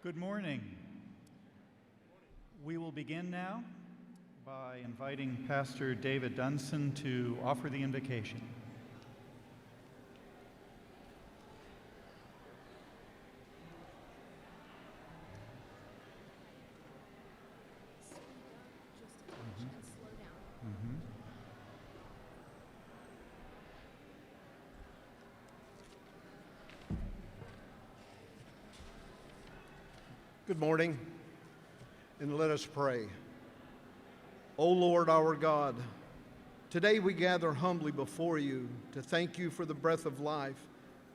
Good morning. We will begin now by inviting Pastor David Dunson to offer the invocation. Good morning, and let us pray. O Lord our God, today we gather humbly before you to thank you for the breath of life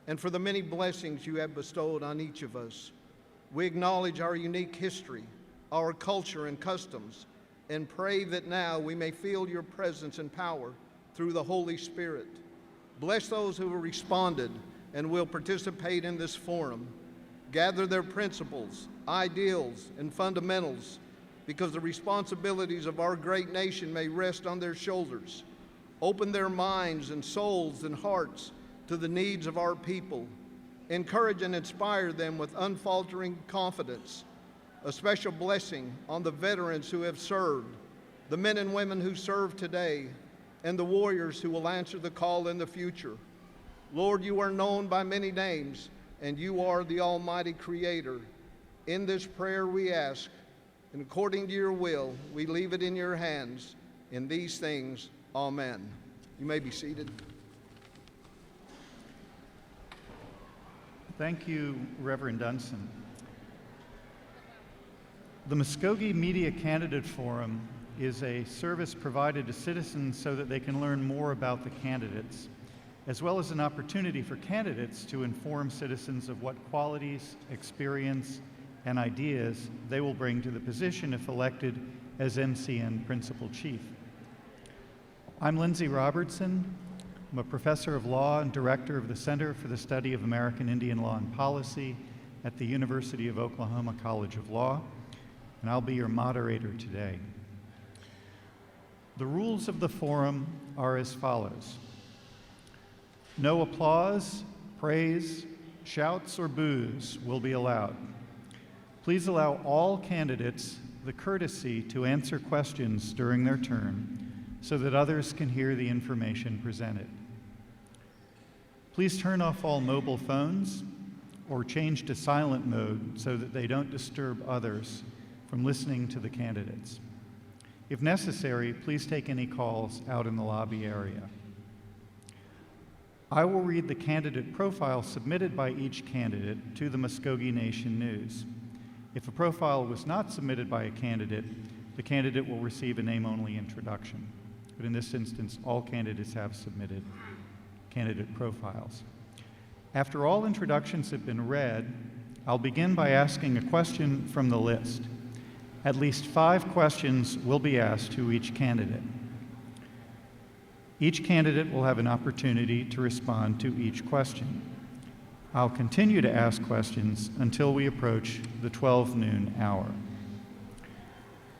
and for the many blessings you have bestowed on each of us. We acknowledge our unique history, our culture and customs, and pray that now we may feel your presence and power through the Holy Spirit. Bless those who have responded and will participate in this forum. Gather their principles, ideals, and fundamentals, because the responsibilities of our great nation may rest on their shoulders. Open their minds and souls and hearts to the needs of our people. Encourage and inspire them with unfaltering confidence. A special blessing on the veterans who have served, the men and women who serve today, and the warriors who will answer the call in the future. Lord, you are known by many names, and you are the Almighty Creator. In this prayer we ask, and according to your will, we leave it in your hands. In these things, amen. You may be seated. Thank you, Reverend Dunson. The Muskogee Media Candidate Forum is a service provided to citizens so that they can learn more about the candidates, as well as an opportunity for candidates to inform citizens of what qualities, experience, and ideas they will bring to the position if elected as MCN Principal Chief. I'm Lindsay Robertson. I'm a professor of law and director of the Center for the Study of American Indian Law and Policy at the University of Oklahoma College of Law, and I'll be your moderator today. The rules of the forum are as follows. No applause, praise, shouts, or boos will be allowed. Please allow all candidates the courtesy to answer questions during their turn so that others can hear the information presented. Please turn off all mobile phones or change to silent mode so that they don't disturb others from listening to the candidates. If necessary, please take any calls out in the lobby area. I will read the candidate profile submitted by each candidate to the Muskogee Nation News. If a profile was not submitted by a candidate, the candidate will receive a name-only introduction. But in this instance, all candidates have submitted candidate profiles. After all introductions have been read, I'll begin by asking a question from the list. At least 5 questions will be asked to each candidate. Each candidate will have an opportunity to respond to each question. I'll continue to ask questions until we approach the 12 noon hour.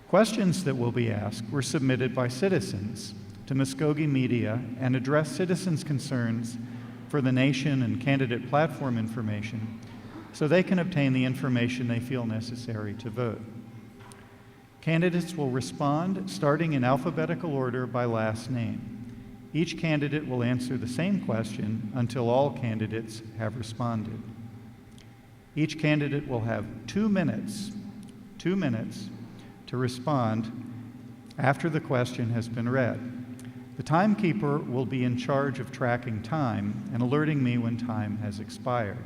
Questions that will be asked were submitted by citizens to Muskogee Media and address citizens' concerns for the nation and candidate platform information so they can obtain the information they feel necessary to vote. Candidates will respond starting in alphabetical order by last name. Each candidate will answer the same question until all candidates have responded. Each candidate will have 2 minutes to respond after the question has been read. The timekeeper will be in charge of tracking time and alerting me when time has expired.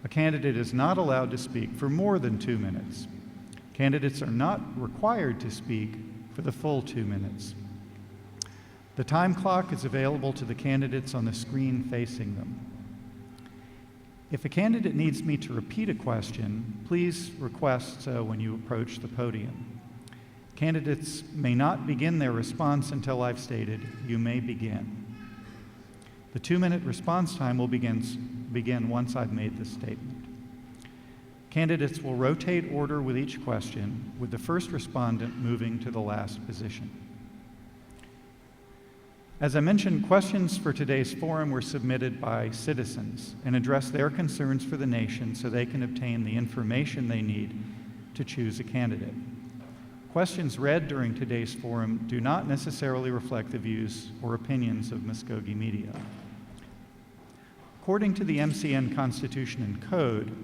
A candidate is not allowed to speak for more than 2 minutes. Candidates are not required to speak for the full 2 minutes. The time clock is available to the candidates on the screen facing them. If a candidate needs me to repeat a question, please request so when you approach the podium. Candidates may not begin their response until I've stated, "You may begin." The 2-minute response time will begin once I've made this statement. Candidates will rotate order with each question, with the first respondent moving to the last position. As I mentioned, questions for today's forum were submitted by citizens and address their concerns for the nation so they can obtain the information they need to choose a candidate. Questions read during today's forum do not necessarily reflect the views or opinions of Muskogee Media. According to the MCN Constitution and Code,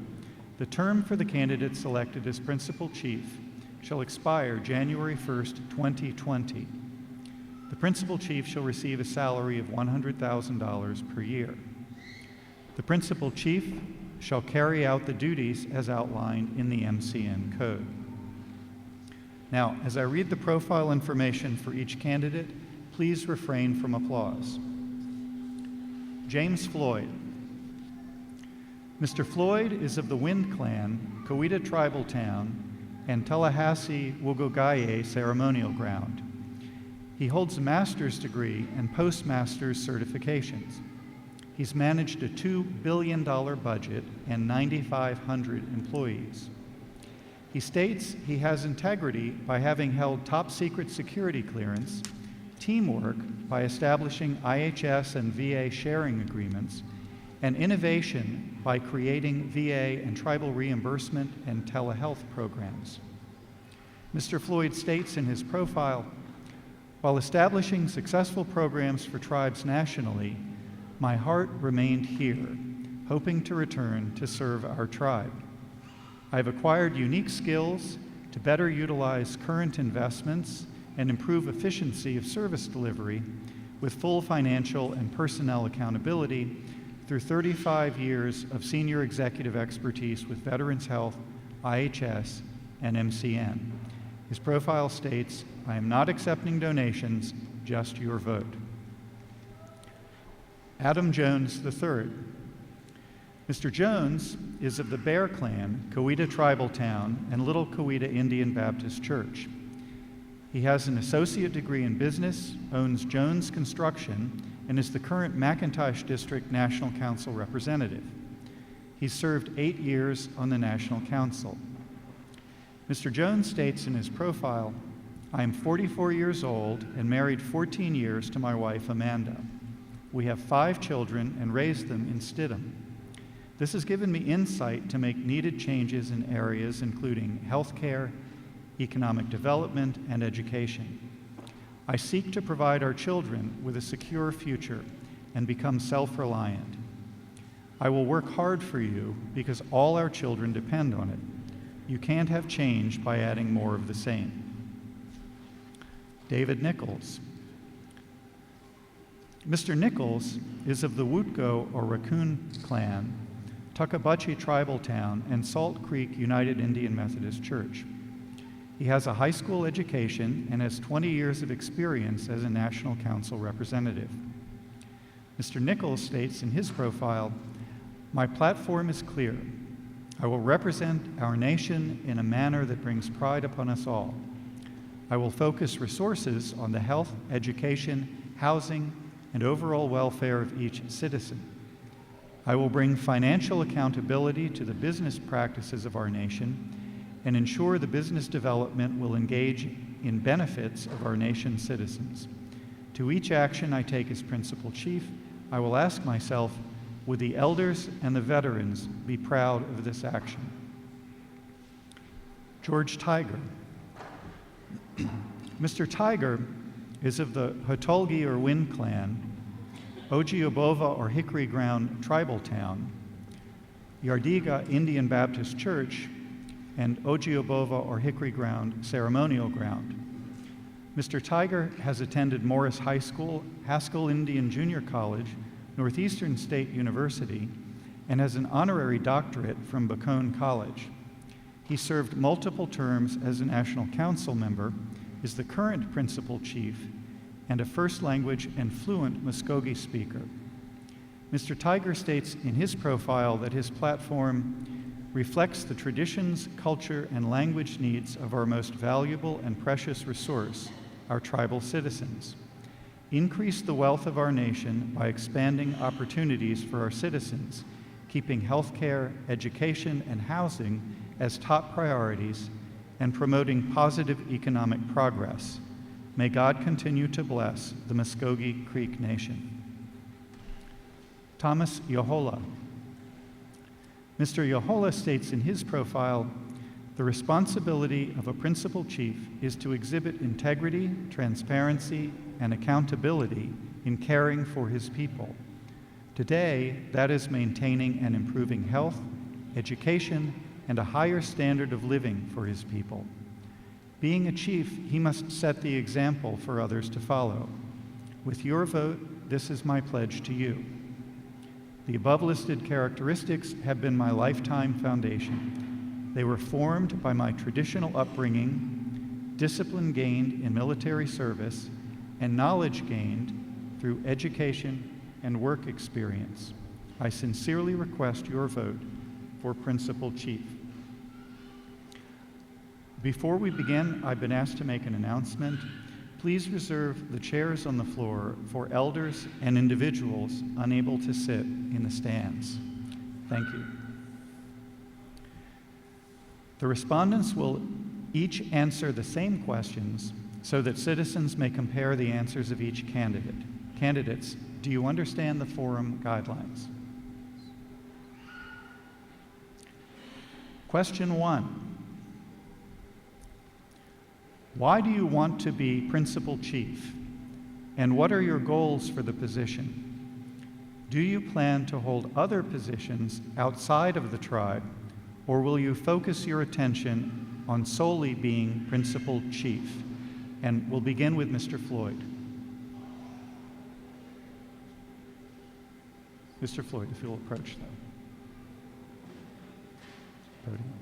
the term for the candidate selected as principal chief shall expire January 1st, 2020. The principal chief shall receive a salary of $100,000 per year. The principal chief shall carry out the duties as outlined in the MCN Code. Now, as I read the profile information for each candidate, please refrain from applause. James Floyd. Mr. Floyd is of the Wind Clan, Coweta Tribal Town, and Tallahassee Wogogaye Ceremonial Ground. He holds a master's degree and postmaster's certifications. He's managed a $2 billion budget and 9,500 employees. He states he has integrity by having held top secret security clearance, teamwork by establishing IHS and VA sharing agreements, and innovation by creating VA and tribal reimbursement and telehealth programs. Mr. Floyd states in his profile, while establishing successful programs for tribes nationally, my heart remained here, hoping to return to serve our tribe. I've acquired unique skills to better utilize current investments and improve efficiency of service delivery with full financial and personnel accountability through 35 years of senior executive expertise with Veterans Health, IHS, and MCN. His profile states, I am not accepting donations, just your vote. Adam Jones III. Mr. Jones is of the Bear Clan, Coweta Tribal Town, and Little Coweta Indian Baptist Church. He has an associate degree in business, owns Jones Construction, and is the current McIntosh District National Council representative. He's served 8 years on the National Council. Mr. Jones states in his profile, I am 44 years old and married 14 years to my wife, Amanda. We have 5 children and raised them in Stidham. This has given me insight to make needed changes in areas including healthcare, economic development, and education. I seek to provide our children with a secure future and become self-reliant. I will work hard for you because all our children depend on it. You can't have change by adding more of the same. David Nichols. Mr. Nichols is of the Wootgo or Raccoon Clan, Tuckabutchee Tribal Town, and Salt Creek United Indian Methodist Church. He has a high school education and has 20 years of experience as a National Council representative. Mr. Nichols states in his profile, my platform is clear. I will represent our nation in a manner that brings pride upon us all. I will focus resources on the health, education, housing, and overall welfare of each citizen. I will bring financial accountability to the business practices of our nation and ensure the business development will engage in benefits of our nation's citizens. To each action I take as principal chief, I will ask myself, would the elders and the veterans be proud of this action? George Tiger. Mr. Tiger is of the Hotulgi or Wind Clan, Ogiobova or Hickory Ground Tribal Town, Yardiga Indian Baptist Church, and Ogiobova or Hickory Ground Ceremonial Ground. Mr. Tiger has attended Morris High School, Haskell Indian Junior College, Northeastern State University, and has an honorary doctorate from Bacone College. He served multiple terms as a National Council member, is the current principal chief, and a first language and fluent Muskogee speaker. Mr. Tiger states in his profile that his platform reflects the traditions, culture, and language needs of our most valuable and precious resource, our tribal citizens. Increase the wealth of our nation by expanding opportunities for our citizens, keeping healthcare, education, and housing as top priorities, and promoting positive economic progress. May God continue to bless the Muskogee Creek Nation. Thomas Yohola. Mr. Yohola states in his profile, the responsibility of a principal chief is to exhibit integrity, transparency, and accountability in caring for his people. Today, that is maintaining and improving health, education, and a higher standard of living for his people. Being a chief, he must set the example for others to follow. With your vote, this is my pledge to you. The above-listed characteristics have been my lifetime foundation. They were formed by my traditional upbringing, discipline gained in military service, and knowledge gained through education and work experience. I sincerely request your vote for Principal Chief. Before we begin, I've been asked to make an announcement. Please reserve the chairs on the floor for elders and individuals unable to sit in the stands. Thank you. The respondents will each answer the same questions so that citizens may compare the answers of each candidate. Candidates, do you understand the forum guidelines? Question 1. Why do you want to be Principal Chief? And what are your goals for the position? Do you plan to hold other positions outside of the tribe, or will you focus your attention on solely being Principal Chief? And we'll begin with Mr. Floyd. Mr. Floyd, if you'll approach the podium.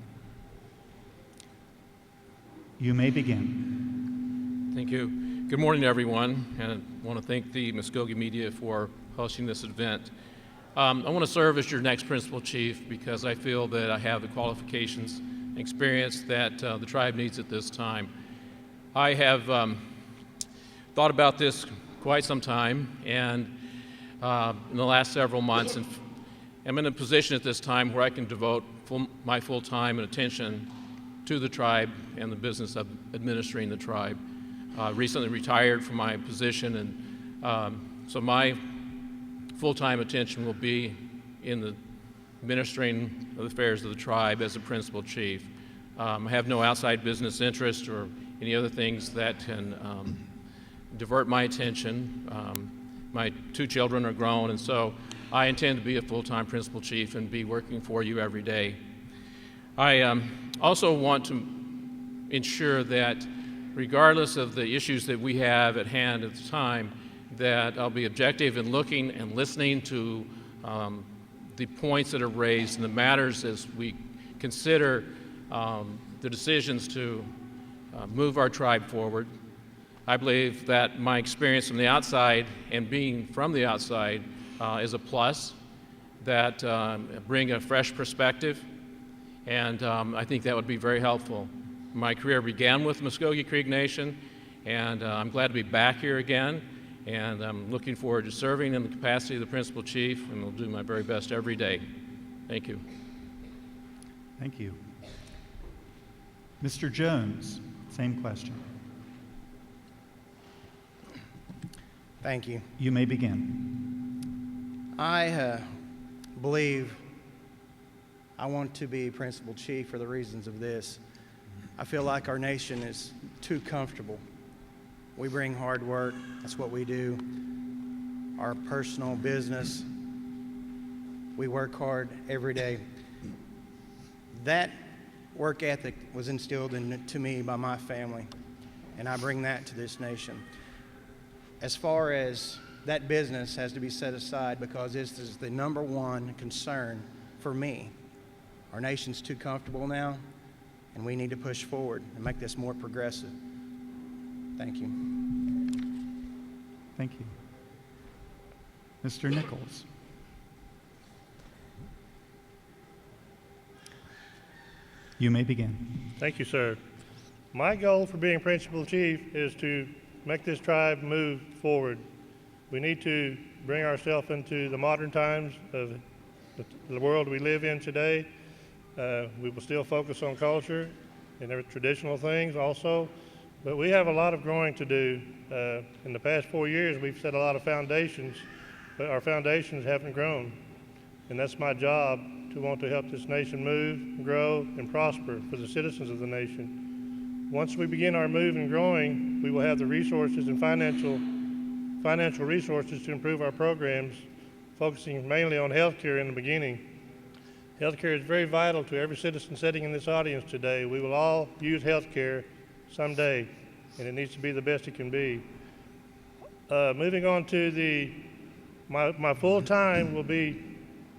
You may begin. Thank you. Good morning, everyone, and I want to thank the Muskogee media for hosting this event. I want to serve as your next Principal Chief because I feel that I have the qualifications and experience that the tribe needs at this time. I have thought about this quite some time, and in the last several months, and I'm in a position at this time where I can devote my full time and attention to the tribe and the business of administering the tribe. Recently retired from my position, and so my full-time attention will be in the administering of the affairs of the tribe as a Principal Chief. I have no outside business interest or any other things that can divert my attention. My 2 children are grown, and so I intend to be a full-time Principal Chief and be working for you every day. I also want to ensure that regardless of the issues that we have at hand at the time, that I'll be objective in looking and listening to the points that are raised and the matters as we consider the decisions to move our tribe forward. I believe that my experience from the outside and being from the outside is a plus, that bring a fresh perspective, and I think that would be very helpful. My career began with Muskogee Creek Nation, and I'm glad to be back here again, and I'm looking forward to serving in the capacity of the Principal Chief, and will do my very best every day. Thank you. Thank you. Mr. Jones, same question. Thank you. You may begin. I believe I want to be Principal Chief for the reasons of this. I feel like our nation is too comfortable. We bring hard work. That's what we do. Our personal business, we work hard every day. That work ethic was instilled into me by my family, and I bring that to this nation. As far as that business has to be set aside because this is the #1 concern for me. Our nation's too comfortable now, and we need to push forward and make this more progressive. Thank you. Thank you. Mr. Nichols. You may begin. Thank you, sir. My goal for being Principal Chief is to make this tribe move forward. We need to bring ourselves into the modern times of the world we live in today. We will still focus on culture and their traditional things also, But we have a lot of growing to do. In the past 4 years, we've set a lot of foundations, but our foundations haven't grown. And that's my job, to want to help this nation move, grow, and prosper for the citizens of the nation. Once we begin our move and growing, we will have the resources and financial resources to improve our programs, focusing mainly on healthcare in the beginning. Healthcare is very vital to every citizen sitting in this audience today. We will all use healthcare someday, and it needs to be the best it can be. Moving on to my full time will be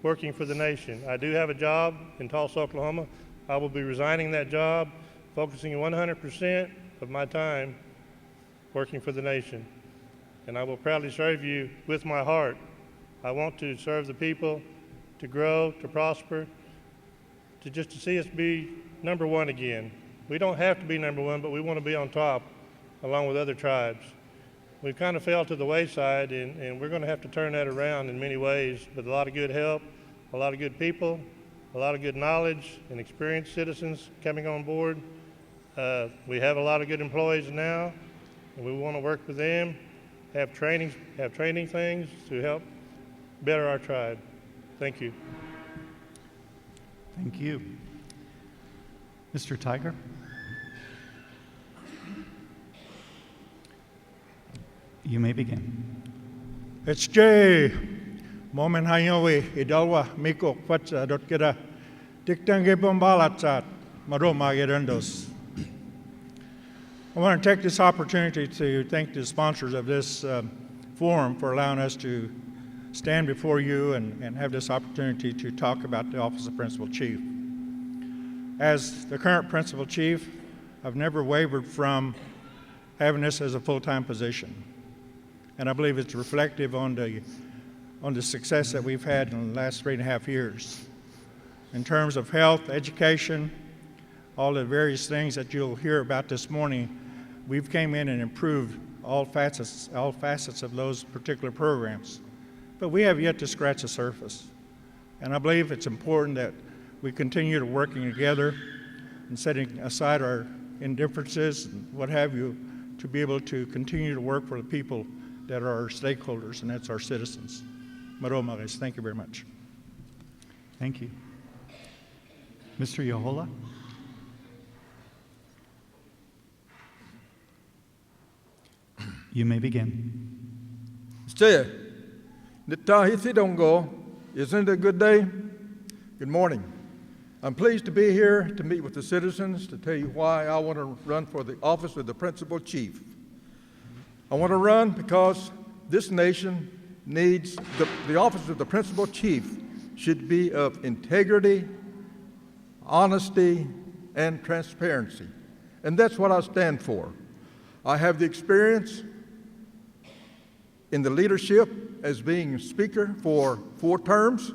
working for the nation. I do have a job in Tulsa, Oklahoma. I will be resigning that job, focusing 100% of my time working for the nation. And I will proudly serve you with my heart. I want to serve the people, to grow, to prosper, to see us be number one again. We don't have to be number one, but we want to be on top along with other tribes. We've kind of fell to the wayside, and we're going to have to turn that around in many ways, with a lot of good help, a lot of good people, a lot of good knowledge and experienced citizens coming on board. We have a lot of good employees now, and we want to work with them, have training things to help better our tribe. Thank you. Thank you. Mr. Tiger? You may begin. It's Jay. Moment hayawi idalwa miko fatsa dot kira diktange bombalatsat maroma gerendos. I want to take this opportunity to thank the sponsors of this forum for allowing us to stand before you and have this opportunity to talk about the Office of Principal Chief. As the current Principal Chief, I've never wavered from having this as a full-time position. And I believe it's reflective on the success that we've had in the last 3.5 years. In terms of health, education, all the various things that you'll hear about this morning, we've came in and improved all facets of those particular programs. But we have yet to scratch the surface. And I believe it's important that we continue to working together and setting aside our indifferences and what have you to be able to continue to work for the people that are our stakeholders, and that's our citizens. Maroma, guys. Thank you very much. Thank you. Mr. Yohola? You may begin. Stay. Isn't it a good day? Good morning. I'm pleased to be here to meet with the citizens to tell you why I want to run for the office of the Principal Chief. I want to run because this nation needs the office of the Principal Chief should be of integrity, honesty, and transparency. And that's what I stand for. I have the experience in the leadership as being speaker for 4 terms.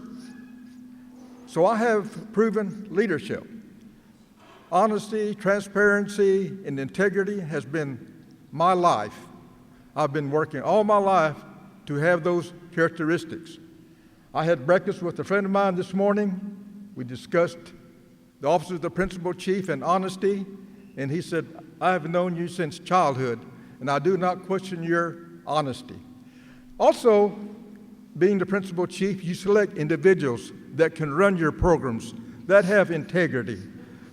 So I have proven leadership. Honesty, transparency, and integrity has been my life. I've been working all my life to have those characteristics. I had breakfast with a friend of mine this morning. We discussed the office of the Principal Chief and honesty, and he said, I have known you since childhood, and I do not question your honesty. Also, being the Principal Chief, you select individuals that can run your programs, that have integrity,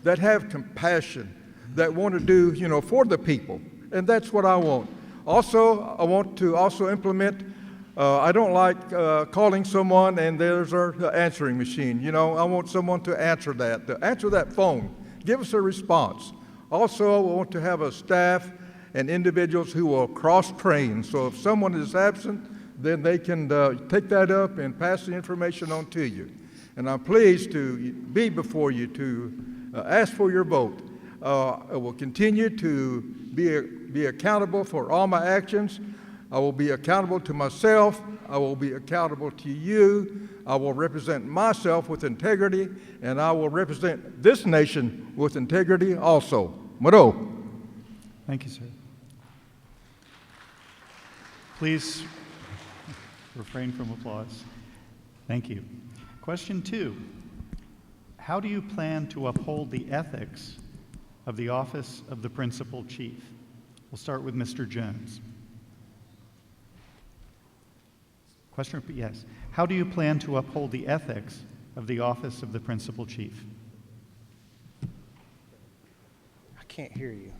that have compassion, that want to do, for the people, and that's what I want. Also, I want to also implement, I don't like calling someone and there's our answering machine. I want someone to answer that phone, give us a response. Also, I want to have a staff and individuals who will cross-train. So if someone is absent, then they can take that up and pass the information on to you. And I'm pleased to be before you to ask for your vote. I will continue to be accountable for all my actions. I will be accountable to myself. I will be accountable to you. I will represent myself with integrity, and I will represent this nation with integrity also. Maro. Thank you, sir. Please refrain from applause. Thank you. Question 2. How do you plan to uphold the ethics of the office of the Principal Chief? We'll start with Mr. Jones. Question, yes. How do you plan to uphold the ethics of the office of the principal chief? I can't hear you.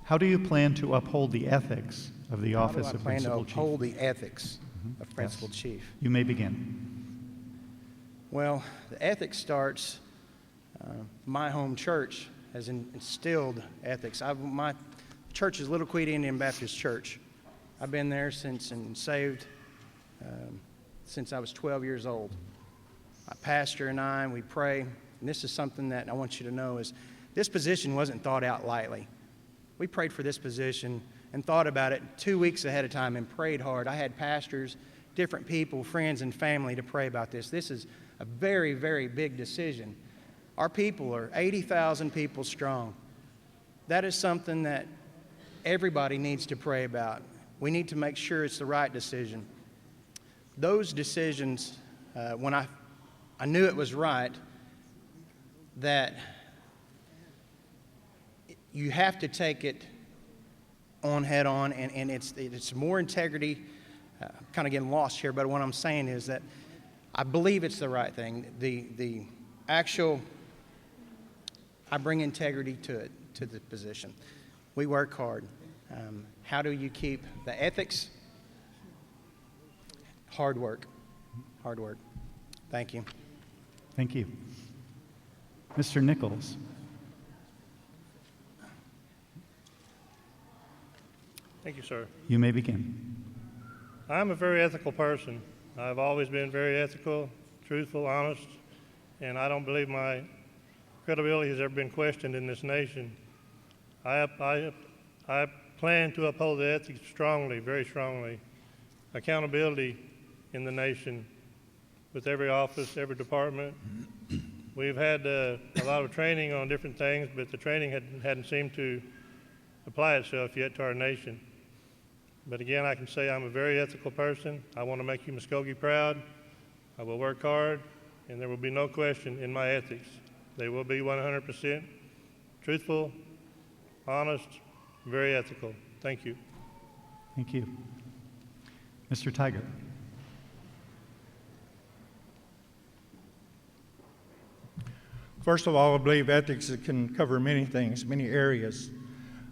How do you plan to uphold the ethics of the How do office I of plan to principal chief? uphold the ethics of principal Yes. chief? You may begin. Well, the ethics starts, my home church has instilled ethics. My church is Little Queen Indian Baptist Church. I've been there since and saved since I was 12 years old. My pastor and I, we pray, and this is something that I want you to know is this position wasn't thought out lightly. We prayed for this position and thought about it 2 weeks ahead of time and prayed hard. I had pastors, different people, friends, and family to pray about this. This is a very, very big decision. Our people are 80,000 people strong. That is something that everybody needs to pray about. We need to make sure it's the right decision. Those decisions, when I knew it was right, that you have to take it on head on, and it's more integrity. Kind of getting lost here, but what I'm saying is that I believe it's the right thing. The actual, I bring integrity to it, to the position. We work hard. How do you keep the ethics? Hard work. Hard work. Thank you. Thank you. Mr. Nichols. Thank you, sir. You may begin. I'm a very ethical person. I've always been very ethical, truthful, honest, and I don't believe my credibility has ever been questioned in this nation. I plan to uphold the ethics strongly, very strongly. Accountability in the nation with every office, every department. We've had a lot of training on different things, but the training hadn't seemed to apply itself yet to our nation. But again, I can say I'm a very ethical person. I want to make you Muskogee proud. I will work hard, and there will be no question in my ethics. They will be 100% truthful, honest, very ethical. Thank you. Thank you. Mr. Tiger. First of all, I believe ethics can cover many things, many areas.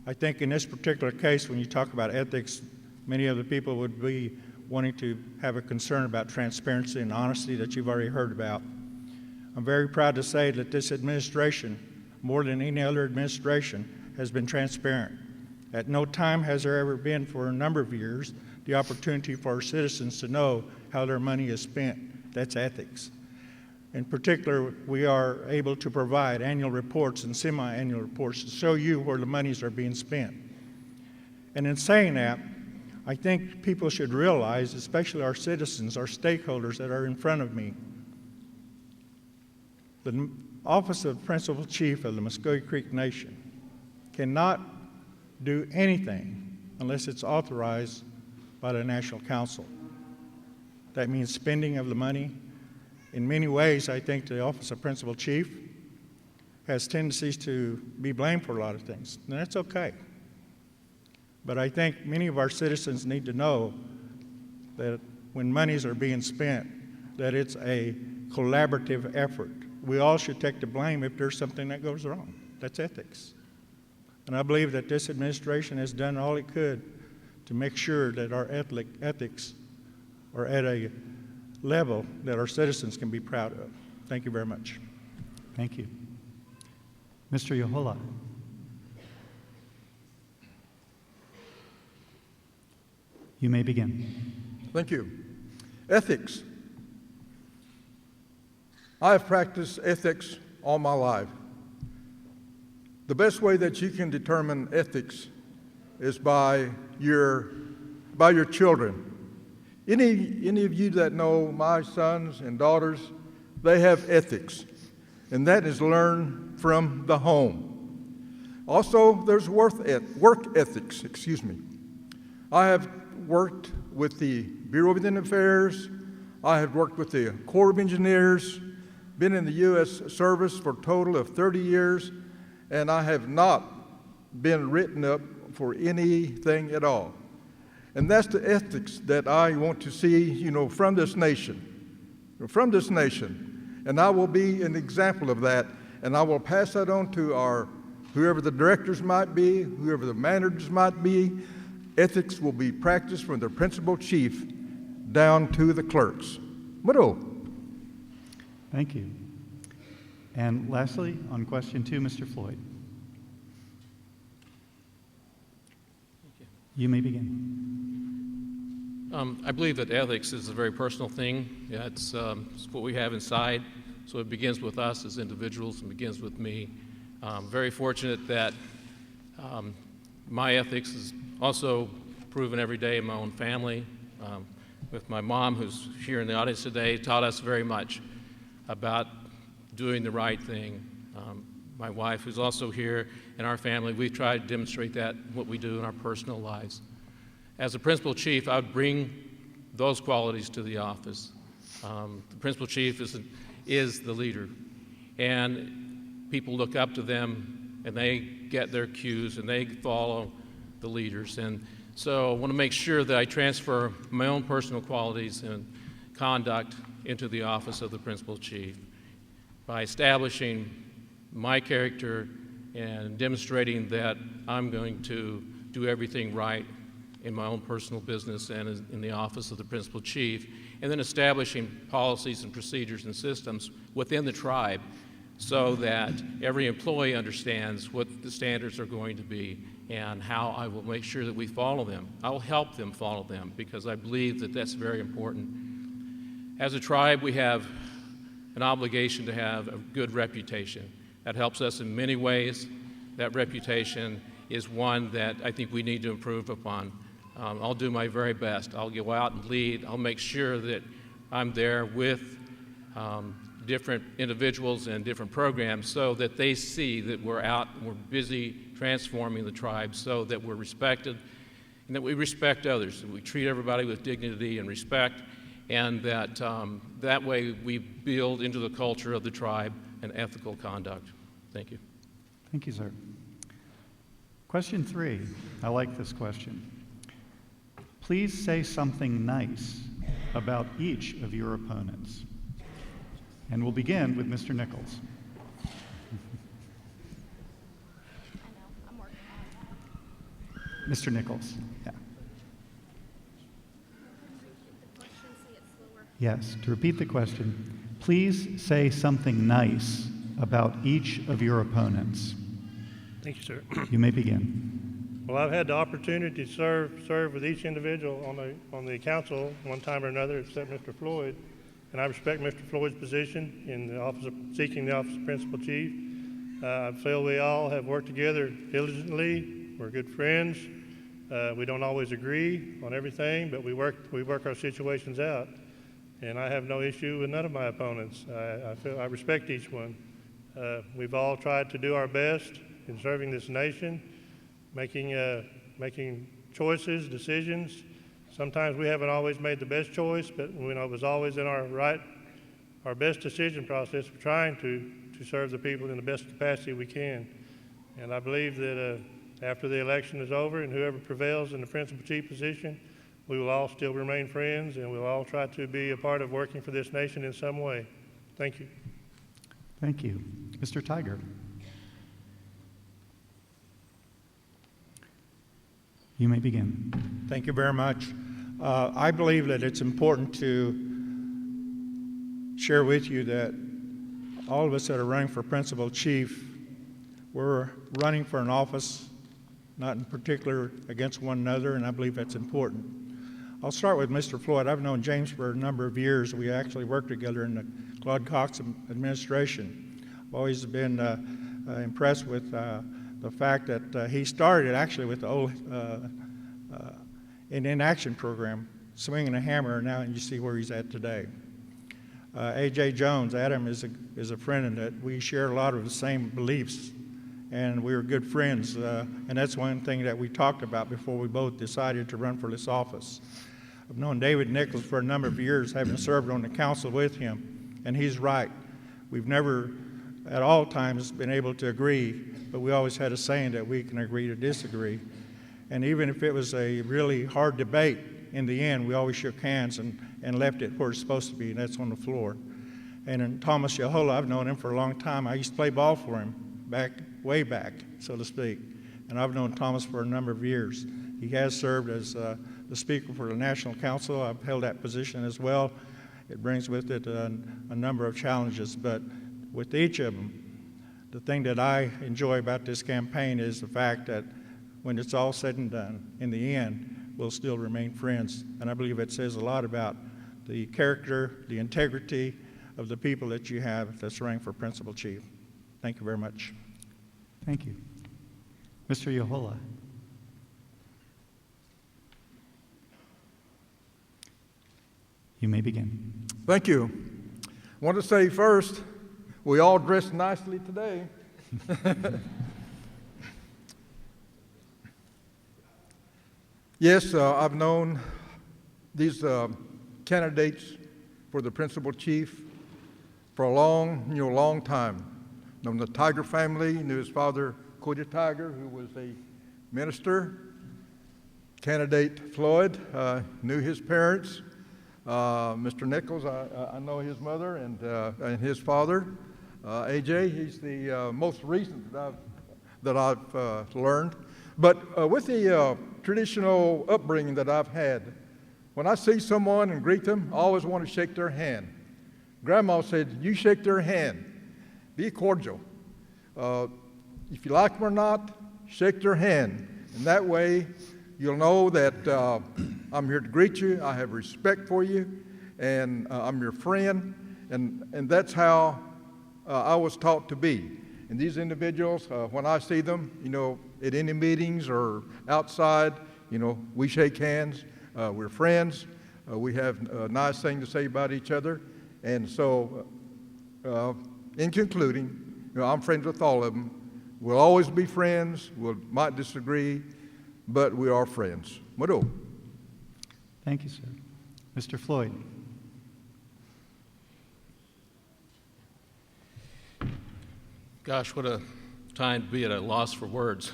I think in this particular case, when you talk about ethics, many of the people would be wanting to have a concern about transparency and honesty that you've already heard about. I'm very proud to say that this administration, more than any other administration, has been transparent. At no time has there ever been, for a number of years, the opportunity for our citizens to know how their money is spent. That's ethics. In particular, we are able to provide annual reports and semi-annual reports to show you where the monies are being spent. And in saying that, I think people should realize, especially our citizens, our stakeholders that are in front of me, the Office of Principal Chief of the Muskogee Creek Nation cannot do anything unless it's authorized by the National Council. That means spending of the money. In many ways, I think the Office of Principal Chief has tendencies to be blamed for a lot of things, and that's okay. But I think many of our citizens need to know that when monies are being spent, that it's a collaborative effort. We all should take the blame if there's something that goes wrong. That's ethics. And I believe that this administration has done all it could to make sure that our ethics are at a level that our citizens can be proud of. Thank you very much. Thank you. Mr. Yohola. You may begin. Thank you. Ethics. I have practiced ethics all my life. The best way that you can determine ethics is by your children. Any of you that know my sons and daughters, they have ethics, and that is learned from the home. Also, there's work ethics, I have worked with the Bureau of Indian Affairs. I have worked with the Corps of Engineers, been in the U.S. service for a total of 30 years, and I have not been written up for anything at all. And that's the ethics that I want to see, from this nation. From this nation. And I will be an example of that, and I will pass that on to whoever the directors might be, whoever the managers might be. Ethics will be practiced from the principal chief down to the clerks. Mado. Thank you. And lastly, on question 2, Mr. Floyd. You may begin. I believe that ethics is a very personal thing. Yeah, it's what we have inside. So it begins with us as individuals and begins with me. I'm very fortunate that my ethics is also proven every day in my own family. With my mom, who's here in the audience today, taught us very much about doing the right thing. My wife, who's also here in our family, we try to demonstrate that, what we do in our personal lives. As a principal chief, I would bring those qualities to the office. The principal chief is the leader, and people look up to them, and they get their cues, and they follow the leaders. And so I want to make sure that I transfer my own personal qualities and conduct into the office of the principal chief by establishing my character and demonstrating that I'm going to do everything right in my own personal business and in the office of the principal chief, and then establishing policies and procedures and systems within the tribe so that every employee understands what the standards are going to be and how I will make sure that we follow them. I will help them follow them because I believe that that's very important. As a tribe, we have an obligation to have a good reputation. That helps us in many ways. That reputation is one that I think we need to improve upon. I'll do my very best. I'll go out and lead. I'll make sure that I'm there with different individuals and different programs so that they see that we're out and we're busy transforming the tribe so that we're respected and that we respect others, that we treat everybody with dignity and respect, and that that way we build into the culture of the tribe an ethical conduct. Thank you. Thank you, sir. Question 3. I like this question. Please say something nice about each of your opponents. And we'll begin with Mr. Nichols. Mr. Nichols. Yeah. Yes, to repeat the question, please say something nice about each of your opponents. Thank you, sir. You may begin. Well, I've had the opportunity to serve with each individual on the council one time or another, except Mr. Floyd, and I respect Mr. Floyd's position in the office of seeking the office of principal chief. I feel we all have worked together diligently. We're good friends. We don't always agree on everything, but we work our situations out. And I have no issue with none of my opponents. I respect each one. We've all tried to do our best in serving this nation, making choices, decisions. Sometimes we haven't always made the best choice, but it was always in our best decision process. We're trying to serve the people in the best capacity we can. And I believe that after the election is over and whoever prevails in the principal chief position, we will all still remain friends and we'll all try to be a part of working for this nation in some way. Thank you. Thank you. Mr. Tiger. You may begin. Thank you very much. I believe that it's important to share with you that all of us that are running for principal chief, we're running for an office, not in particular against one another, and I believe that's important. I'll start with Mr. Floyd. I've known James for a number of years. We actually worked together in the Claude Cox administration. I've always been impressed with the fact that he started actually with the old Indian Action Program, swinging a hammer, and now you see where he's at today. A.J. Jones, Adam is a friend, and that we share a lot of the same beliefs, and we were good friends, and that's one thing that we talked about before we both decided to run for this office. I've known David Nichols for a number of years, having served on the council with him, and he's right. We've never at all times been able to agree, but we always had a saying that we can agree to disagree. And even if it was a really hard debate, in the end, we always shook hands and left it where it's supposed to be, and that's on the floor. And in Thomas Yahola, I've known him for a long time. I used to play ball for him way back, so to speak. And I've known Thomas for a number of years. He has served as the Speaker for the National Council. I've held that position as well. It brings with it a number of challenges, but with each of them, the thing that I enjoy about this campaign is the fact that when it's all said and done, in the end, we'll still remain friends. And I believe it says a lot about the character, the integrity of the people that you have that's running for Principal Chief. Thank you very much. Thank you. Mr. Yahola. You may begin. Thank you. I want to say first, we all dressed nicely today. Yes, I've known these candidates for the Principal Chief for a long time. Known the Tiger family, knew his father, Cody Tiger, who was a minister. Candidate Floyd, knew his parents. Mr. Nichols, I know his mother and his father. AJ, he's the most recent that I've learned. But with the traditional upbringing that I've had, when I see someone and greet them, I always want to shake their hand. Grandma said, you shake their hand. Be cordial. If you like them or not, shake their hand. And that way, you'll know that I'm here to greet you, I have respect for you, and I'm your friend. And that's how I was taught to be. And these individuals, when I see them, at any meetings or outside, we shake hands, we're friends, we have a nice thing to say about each other. And so, in concluding, I'm friends with all of them. We'll always be friends, we might disagree, but we are friends. Mado. Thank you, sir. Mr. Floyd. Gosh, what a time to be at a loss for words.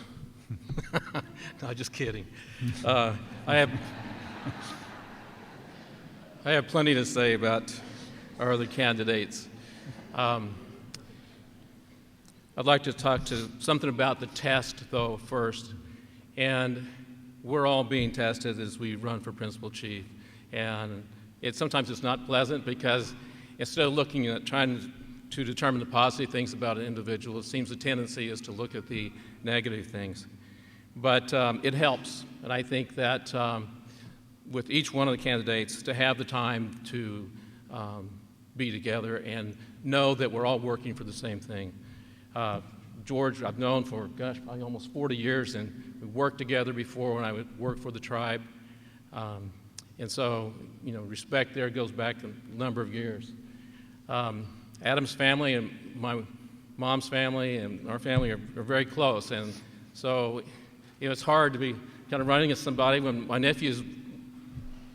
No, just kidding. I have plenty to say about our other candidates. I'd like to talk to something about the test, though, first. And we're all being tested as we run for Principal Chief. And sometimes it's not pleasant because instead of looking at trying to determine the positive things about an individual, it seems the tendency is to look at the negative things. But it helps. And I think that with each one of the candidates, to have the time to be together and know that we're all working for the same thing. George, I've known for, probably almost 40 years, and we worked together before when I would work for the tribe. And so, respect there goes back a number of years. Adam's family and my mom's family and our family are very close. And so, it's hard to be kind of running against somebody when my nephew's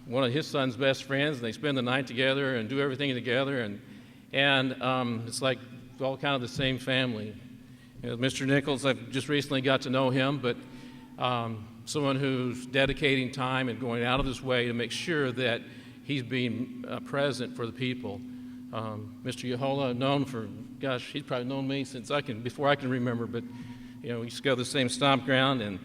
one of his son's best friends, and they spend the night together and do everything together. And it's like all kind of the same family. Mr. Nichols, I've just recently got to know him, but someone who's dedicating time and going out of his way to make sure that he's being present for the people. Mr. Yahola, known for, he's probably known me since before I can remember, but we used to go to the same stomp ground and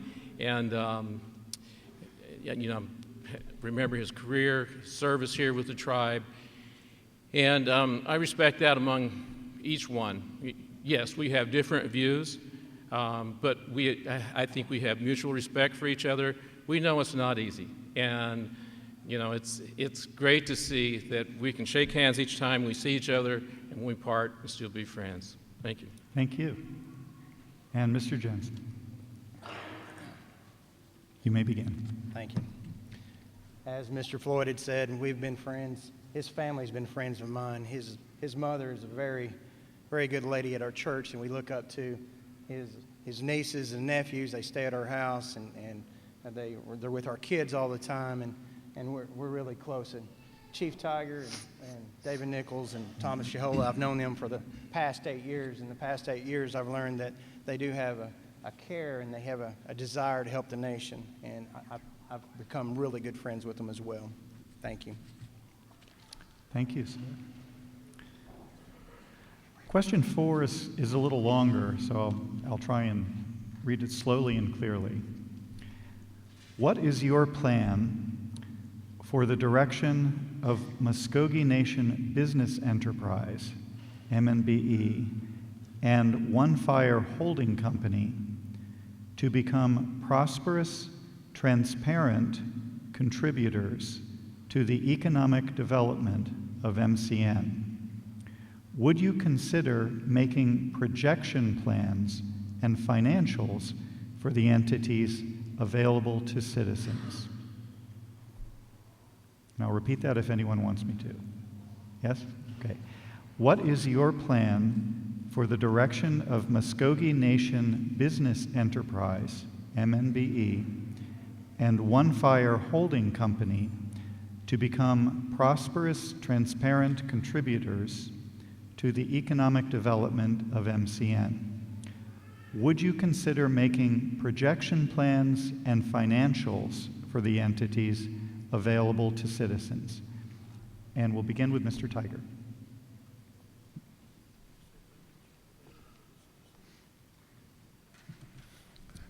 remember his career, service here with the tribe. And I respect that among each one. Yes, we have different views, but I think we have mutual respect for each other. We know it's not easy. And, it's great to see that we can shake hands each time we see each other, and when we part, we still be friends. Thank you. Thank you. And Mr. Jensen. You may begin. Thank you. As Mr. Floyd had said, we've been friends. His family's been friends of mine. His mother is a very, very good lady at our church, and we look up to his nieces and nephews. They stay at our house, and they're with our kids all the time, and we're really close. Chief Tiger and David Nichols and Thomas Shahola, I've known them for the past 8 years. In the past 8 years, I've learned that they do have a care and they have a desire to help the nation. And I've become really good friends with them as well. Thank you. Thank you, sir. Question 4 is a little longer, so I'll try and read it slowly and clearly. What is your plan for the direction of Muskogee Nation Business Enterprise, MNBE, and One Fire Holding Company to become prosperous, transparent contributors to the economic development of MCN? Would you consider making projection plans and financials for the entities available to citizens? And I'll repeat that if anyone wants me to. Yes? Okay. What is your plan for the direction of Muskogee Nation Business Enterprise, MNBE, and One Fire Holding Company to become prosperous, transparent contributors to the economic development of MCN? Would you consider making projection plans and financials for the entities available to citizens? And we'll begin with Mr. Tiger.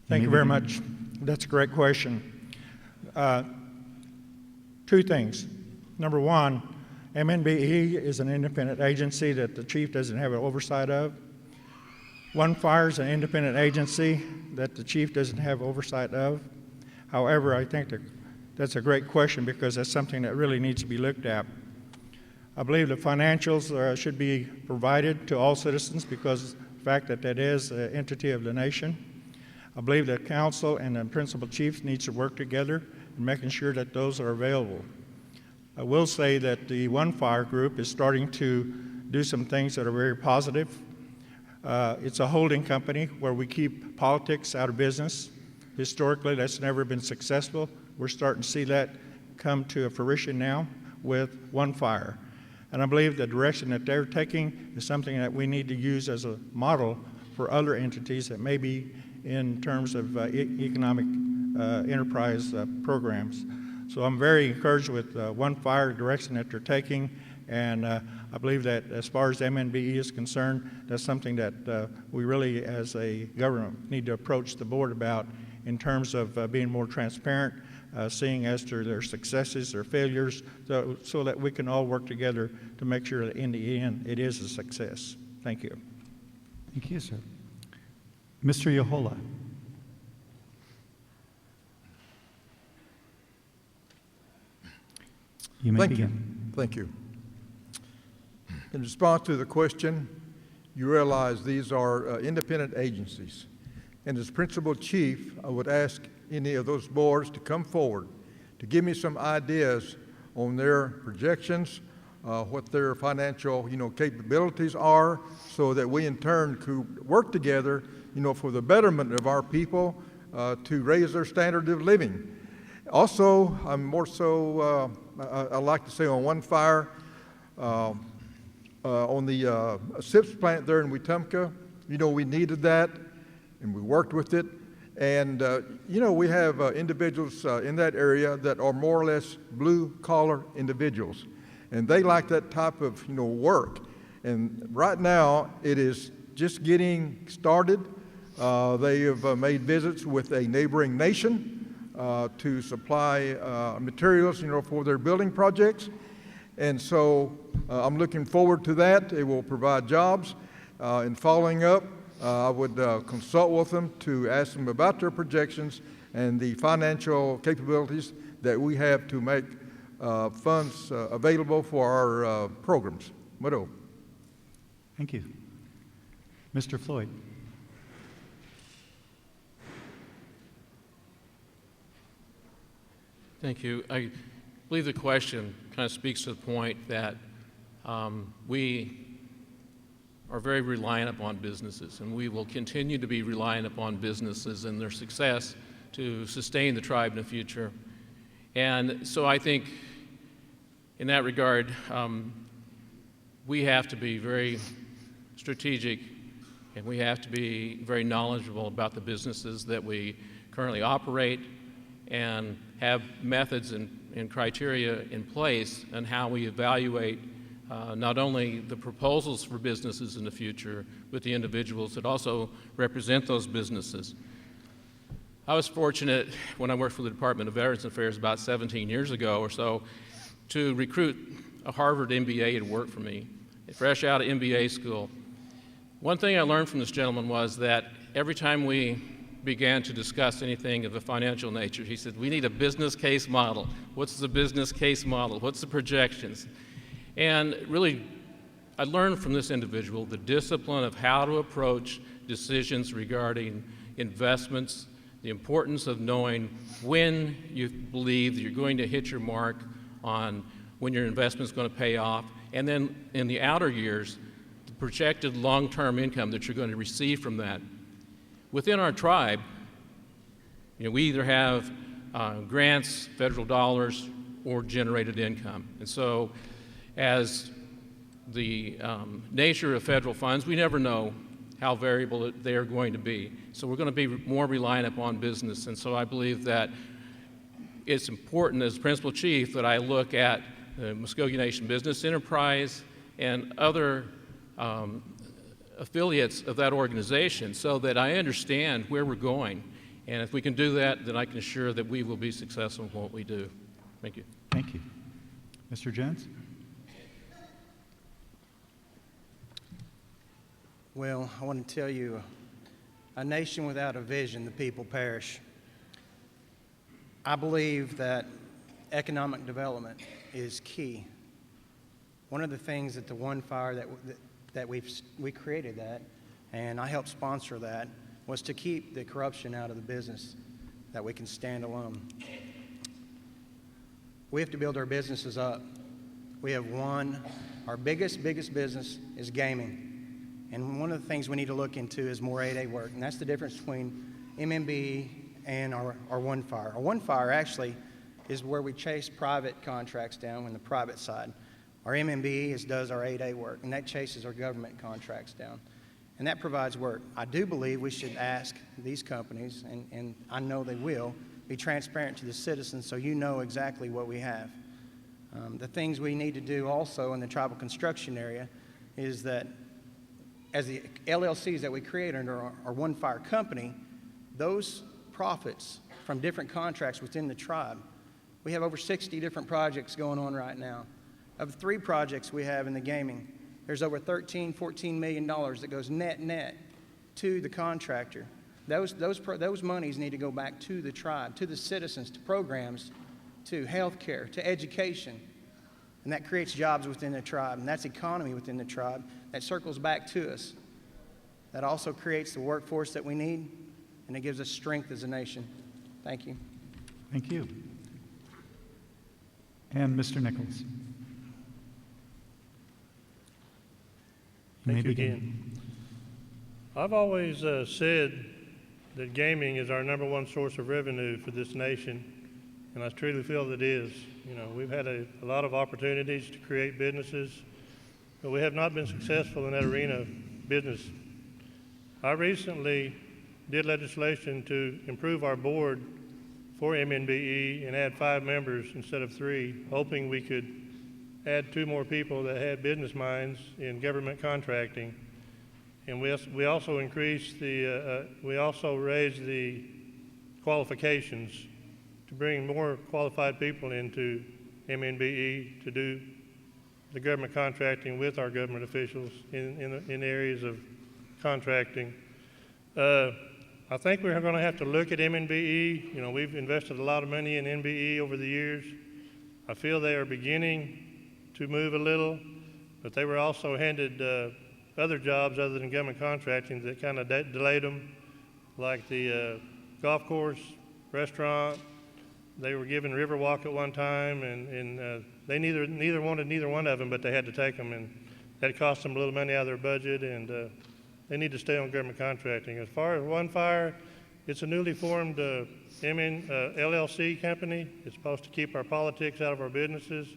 Thank you very much. That's a great question. 2 things. Number one, MNBE is an independent agency that the chief doesn't have an oversight of. One Fire is an independent agency that the chief doesn't have oversight of. However, I think that's a great question because that's something that really needs to be looked at. I believe the financials should be provided to all citizens because of the fact that that is an entity of the nation. I believe that council and the principal chiefs needs to work together in making sure that those are available. I will say that the One Fire group is starting to do some things that are very positive. It's a holding company where we keep politics out of business. Historically, that's never been successful. We're starting to see that come to fruition now with One Fire. And I believe the direction that they're taking is something that we need to use as a model for other entities that may be in terms of economic enterprise programs. So I'm very encouraged with One Fire direction that they're taking, and I believe that as far as MNBE is concerned, that's something that we really, as a government, need to approach the board about in terms of being more transparent, seeing as to their successes, their failures, so that we can all work together to make sure that in the end it is a success. Thank you. Thank you, sir. Mr. Yahola. You may begin. Thank you. In response to the question, you realize these are independent agencies. And as principal chief, I would ask any of those boards to come forward to give me some ideas on their projections, what their financial, capabilities are, so that we in turn could work together, for the betterment of our people to raise their standard of living. Also, I'm more so, I like to say on One Fire, on the SIPS plant there in Wetumpka, we needed that, and we worked with it. And, we have individuals in that area that are more or less blue-collar individuals. And they like that type of, work. And right now, it is just getting started. They have made visits with a neighboring nation to supply materials, for their building projects. And so I'm looking forward to that. It will provide jobs. In following up, I would consult with them to ask them about their projections and the financial capabilities that we have to make funds available for our programs. Mado. Thank you. Mr. Floyd. Thank you. I believe the question kind of speaks to the point that we are very reliant upon businesses, and we will continue to be reliant upon businesses and their success to sustain the tribe in the future. And so I think in that regard, we have to be very strategic, and we have to be very knowledgeable about the businesses that we currently operate and have methods and criteria in place on how we evaluate not only the proposals for businesses in the future, but the individuals that also represent those businesses. I was fortunate when I worked for the Department of Veterans Affairs about 17 years ago or so to recruit a Harvard MBA to work for me, fresh out of MBA school. One thing I learned from this gentleman was that every time we began to discuss anything of a financial nature, he said, we need a business case model. What's the business case model? What's the projections? And really, I learned from this individual the discipline of how to approach decisions regarding investments, the importance of knowing when you believe that you're going to hit your mark on when your investment is going to pay off, and then in the outer years, the projected long-term income that you're going to receive from that. Within our tribe, we either have grants, federal dollars, or generated income. And so as the nature of federal funds, we never know how variable they are going to be. So we're going to be more reliant upon business. And so I believe that it's important as principal chief that I look at the Muskogee Nation Business Enterprise and other affiliates of that organization so that I understand where we're going. And if we can do that, then I can assure that we will be successful in what we do. Thank you. Thank you. Mr. Jones? Well, I want to tell you, a nation without a vision, the people perish. I believe that economic development is key. One of the things that the One Fire that we created that, and I helped sponsor that, was to keep the corruption out of the business, that we can stand alone. We have to build our businesses up. We have one. Our biggest business is gaming. And one of the things we need to look into is more 8A work, and that's the difference between MMB and our One Fire. Our One Fire actually is where we chase private contracts down on the private side. Our MMB does our 8A work, and that chases our government contracts down. And that provides work. I do believe we should ask these companies, and I know they will, be transparent to the citizens so you know exactly what we have. The things we need to do also in the tribal construction area is that as the LLCs that we create under our One Fire company, those profits from different contracts within the tribe, we have over 60 different projects going on right now. Of the 3 projects we have in the gaming, there's over $14 million that goes net to the contractor. Those monies need to go back to the tribe, to the citizens, to programs, to health care, to education. And that creates jobs within the tribe, and that's economy within the tribe that circles back to us. That also creates the workforce that we need, and it gives us strength as a nation. Thank you. Thank you. And Mr. Nichols. Thank you again. I've always said that gaming is our #1 source of revenue for this nation, and I truly feel that it is. We've had a lot of opportunities to create businesses, but we have not been successful in that arena of business. I recently did legislation to improve our board for MNBE and add 5 members instead of 3, hoping we could add 2 more people that had business minds in government contracting. And we also increased we also raised the qualifications to bring more qualified people into MNBE to do the government contracting with our government officials in areas of contracting. I think we're going to have to look at MNBE. We've invested a lot of money in NBE over the years. I feel they are beginning to move a little, but they were also handed other jobs other than government contracting that kind of delayed them, like the golf course, restaurant. They were given Riverwalk at one time, and they neither wanted neither one of them, but they had to take them, and that cost them a little money out of their budget, and they need to stay on government contracting. As far as One Fire, it's a newly formed LLC company. It's supposed to keep our politics out of our businesses.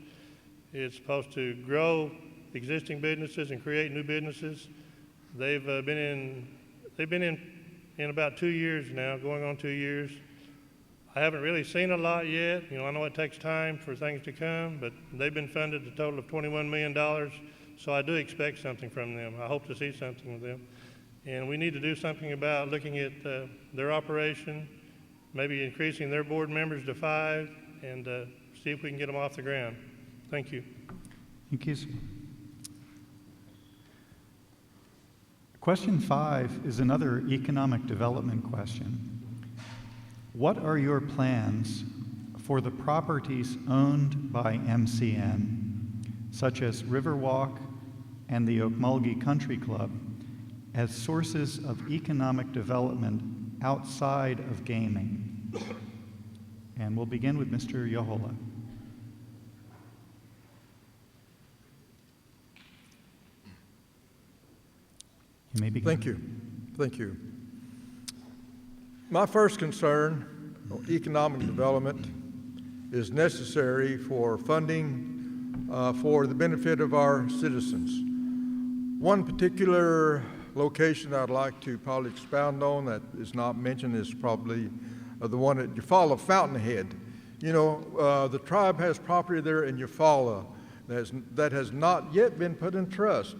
It's supposed to grow existing businesses and create new businesses. They've been in about 2 years now, going on 2 years. I haven't really seen a lot yet. I know it takes time for things to come, but they've been funded a total of $21 million, so I do expect something from them. I hope to see something with them. And we need to do something about looking at their operation, maybe increasing their board members to 5, and see if we can get them off the ground. Thank you. Thank you, sir. Question 5 is another economic development question. What are your plans for the properties owned by MCN, such as Riverwalk and the Okmulgee Country Club, as sources of economic development outside of gaming? And we'll begin with Mr. Yohola. You may begin. Thank you. Thank you. My first concern, economic development, is necessary for funding for the benefit of our citizens. One particular location I'd like to probably expound on that is not mentioned is probably the one at Eufaula Fountainhead. The tribe has property there in Eufaula that has not yet been put in trust.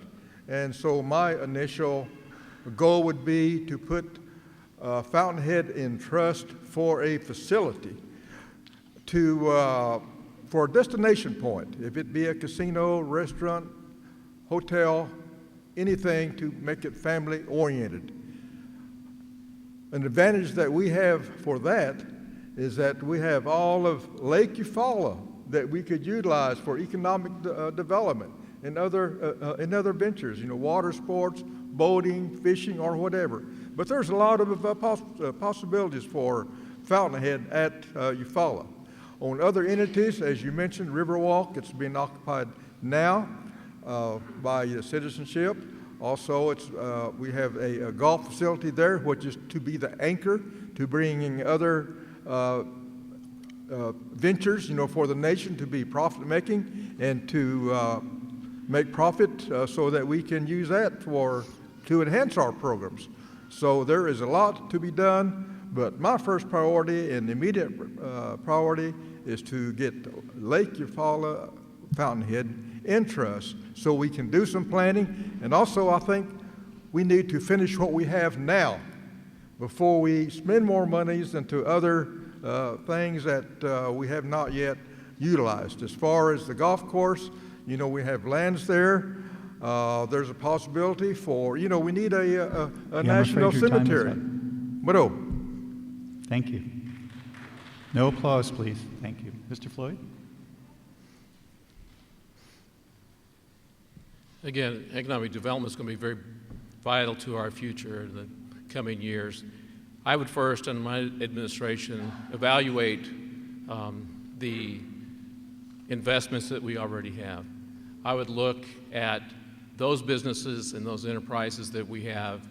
And so my initial goal would be to put Fountainhead in trust for a facility for a destination point, if it be a casino, restaurant, hotel, anything to make it family oriented. An advantage that we have for that is that we have all of Lake Eufaula that we could utilize for economic development and other ventures, water sports, boating, fishing, or whatever. But there's a lot of possibilities for Fountainhead at Eufaula. On other entities, as you mentioned, Riverwalk, it's being occupied now by citizenship. Also, we have a golf facility there, which is to be the anchor to bringing other ventures, for the nation to be profit-making and to make profit so that we can use that to enhance our programs. So there is a lot to be done, but my first priority and immediate priority is to get Lake Eufaula Fountainhead in trust so we can do some planning. And also, I think we need to finish what we have now before we spend more monies into other things that we have not yet utilized. As far as the golf course, we have lands there. There's a possibility for, we need a national cemetery. But Thank you. No applause, please. Thank you. Mr. Floyd? Again, economic development is going to be very vital to our future in the coming years. I would first, in my administration, evaluate the investments that we already have. I would look at those businesses and those enterprises that we have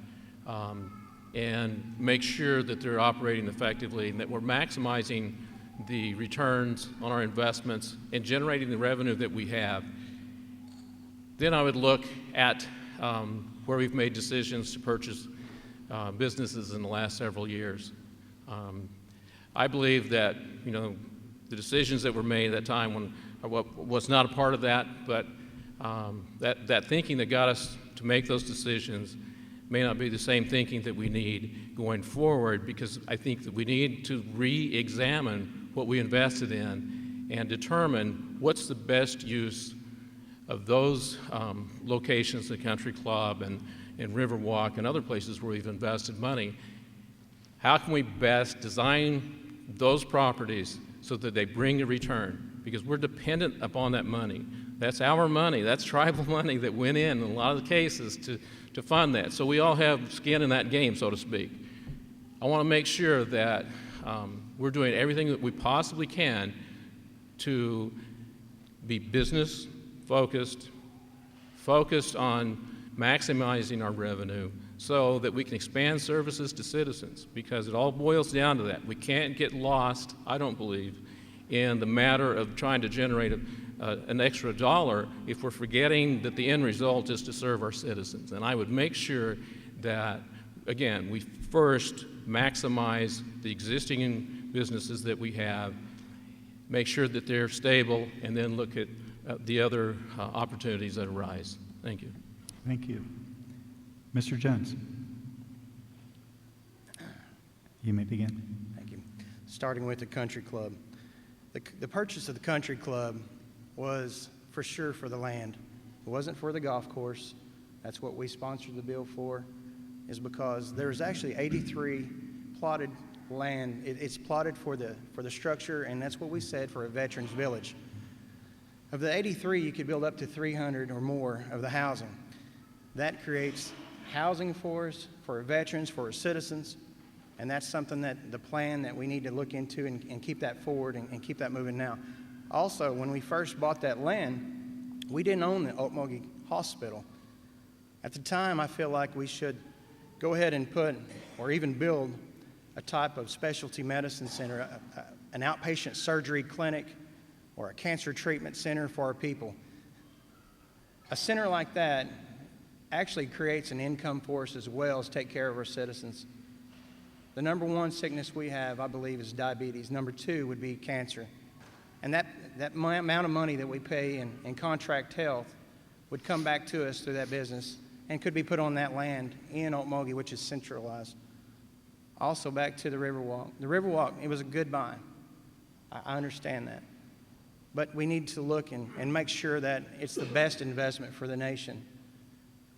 and make sure that they're operating effectively and that we're maximizing the returns on our investments and generating the revenue that we have. Then I would look at where we've made decisions to purchase businesses in the last several years. I believe that, the decisions that were made at that time was not a part of that, but that thinking that got us to make those decisions may not be the same thinking that we need going forward, because I think that we need to re-examine what we invested in and determine what's the best use of those locations, the country club and Riverwalk and other places where we've invested money. How can we best design those properties so that they bring a return? Because we're dependent upon that money. That's our money. That's tribal money that went in a lot of the cases to fund that. So we all have skin in that game, so to speak. I want to make sure that we're doing everything that we possibly can to be business focused on maximizing our revenue so that we can expand services to citizens, because it all boils down to that. We can't get lost, I don't believe, in the matter of trying to generate an extra dollar if we're forgetting that the end result is to serve our citizens. And I would make sure that, again, we first maximize the existing businesses that we have, make sure that they're stable, and then look at the other opportunities that arise. Thank you. Thank you. Mr. Jones, you may begin. Thank you. Starting with the country club. The purchase of the country club was for sure for the land. It wasn't for the golf course. That's what we sponsored the bill for, is because there's actually 83 plotted land. It's plotted for the structure, and that's what we said for a veterans village. Of the 83, you could build up to 300 or more of the housing. That creates housing for us, for our veterans, for our citizens, and that's something that the plan that we need to look into and keep that forward and keep that moving now. Also, when we first bought that land, we didn't own the Okmulgee Hospital. At the time, I feel like we should go ahead and put or even build a type of specialty medicine center, an outpatient surgery clinic, or a cancer treatment center for our people. A center like that actually creates an income for us as well as take care of our citizens. The number one sickness we have, I believe, is diabetes. Number two would be cancer. And that amount of money that we pay in contract health would come back to us through that business and could be put on that land in Okmulgee, which is centralized. Also, back to the Riverwalk. The Riverwalk, it was a good buy. I understand that. But we need to look and make sure that it's the best investment for the nation.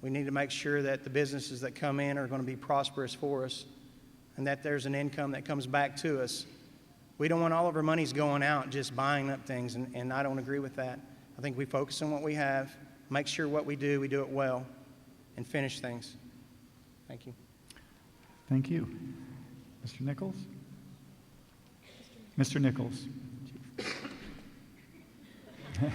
We need to make sure that the businesses that come in are going to be prosperous for us and that there's an income that comes back to us. We don't want all of our monies going out just buying up things, and I don't agree with that. I think we focus on what we have, make sure what we do it well, and finish things. Thank you. Thank you. Mr. Nichols? Mr. Nichols. Yeah.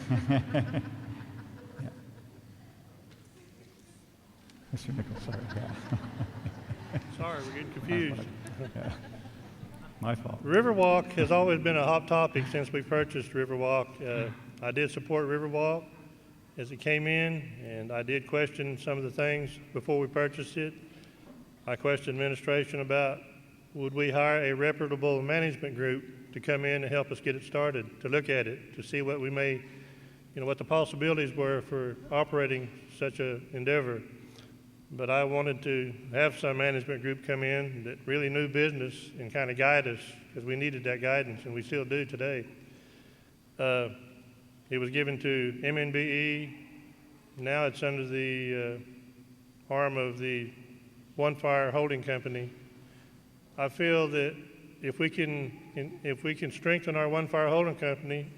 Mr. Nichols, sorry. Yeah. Sorry, we're getting confused. Yeah. My fault. Riverwalk has always been a hot topic since we purchased Riverwalk. I did support Riverwalk as it came in, and I did question some of the things before we purchased it. I questioned administration about would we hire a reputable management group to come in and help us get it started, to look at it, to see what we may, what the possibilities were for operating such an endeavor. But I wanted to have some management group come in that really knew business and kind of guide us, because we needed that guidance, and we still do today. It was given to MNBE. Now it's under the arm of the One Fire Holding Company. I feel that if we can strengthen our One Fire Holding Company,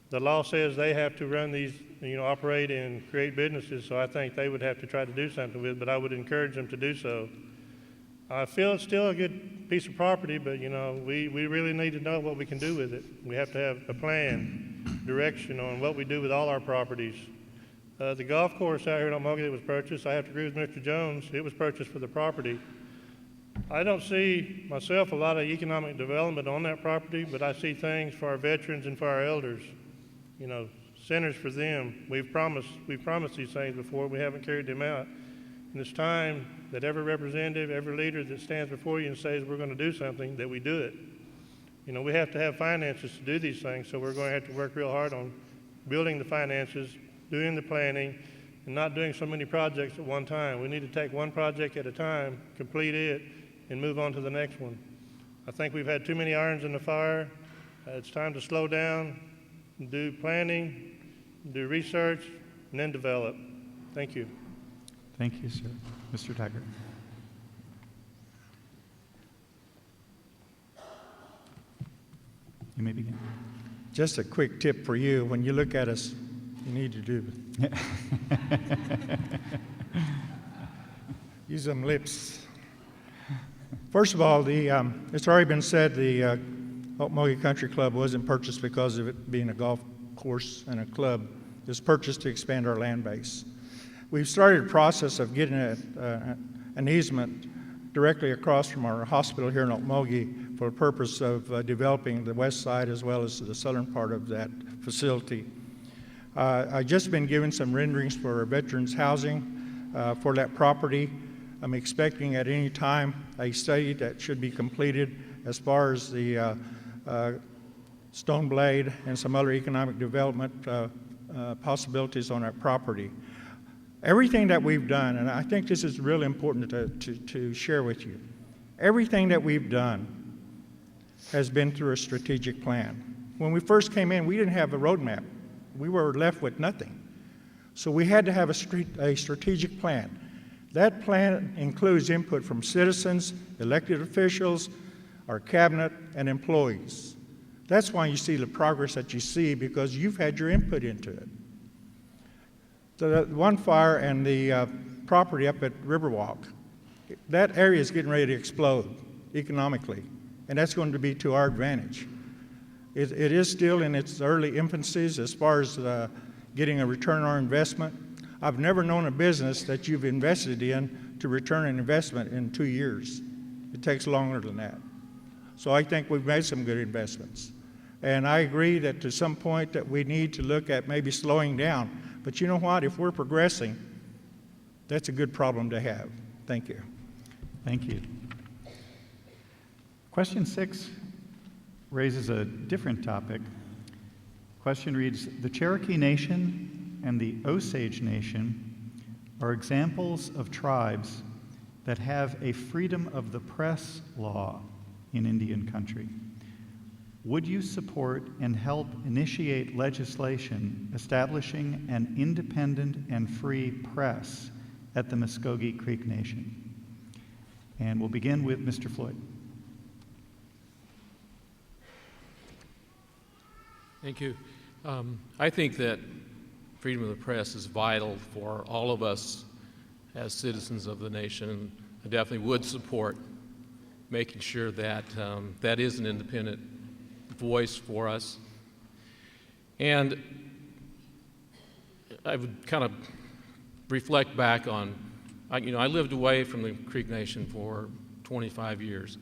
the law says they have to run these, operate and create businesses, so I think they would have to try to do something with it, but I would encourage them to do so. I feel it's still a good piece of property, but, we really need to know what we can do with it. We have to have a plan, direction on what we do with all our properties. The golf course out here in Okmulgee that was purchased, I have to agree with Mr. Jones, it was purchased for the property. I don't see myself a lot of economic development on that property, but I see things for our veterans and for our elders. Centers for them. We've promised these things before. We haven't carried them out. And it's time that every representative, every leader that stands before you and says we're going to do something, that we do it. We have to have finances to do these things, so we're going to have to work real hard on building the finances, doing the planning, and not doing so many projects at one time. We need to take one project at a time, complete it, and move on to the next one. I think we've had too many irons in the fire. It's time to slow down, do planning, do research, and then develop. Thank you. Thank you, sir. Mr. Taggart. You may begin. Just a quick tip for you. When you look at us, you need to do use them lips. First of all, it's already been said the Okmulgee Country Club wasn't purchased because of it being a golf course and a club. It was purchased to expand our land base. We've started a process of getting an easement directly across from our hospital here in Okmulgee for the purpose of developing the west side as well as the southern part of that facility. I've just been given some renderings for veterans housing for that property. I'm expecting at any time a study that should be completed as far as the Stone Blade and some other economic development possibilities on that property. Everything that we've done, and I think this is really important to share with you, everything that we've done has been through a strategic plan. When we first came in, we didn't have a roadmap. We were left with nothing. So we had to have a strategic plan. That plan includes input from citizens, elected officials, our cabinet, and employees. That's why you see the progress that you see, because you've had your input into it. The one fire and the property up at Riverwalk, that area is getting ready to explode economically, and that's going to be to our advantage. It is still in its early infancies as far as getting a return on our investment. I've never known a business that you've invested in to return an investment in 2 years. It takes longer than that. So I think we've made some good investments. And I agree that to some point that we need to look at maybe slowing down. But you know what? If we're progressing, that's a good problem to have. Thank you. Thank you. Question 6 raises a different topic. Question reads, the Cherokee Nation and the Osage Nation are examples of tribes that have a freedom of the press law in Indian country. Would you support and help initiate legislation establishing an independent and free press at the Muskogee Creek Nation? And we'll begin with Mr. Floyd. Thank you. I think that freedom of the press is vital for all of us as citizens of the nation. I definitely would support making sure that that is an independent voice for us. And I would kind of reflect back on, I lived away from the Creek Nation for 25 years.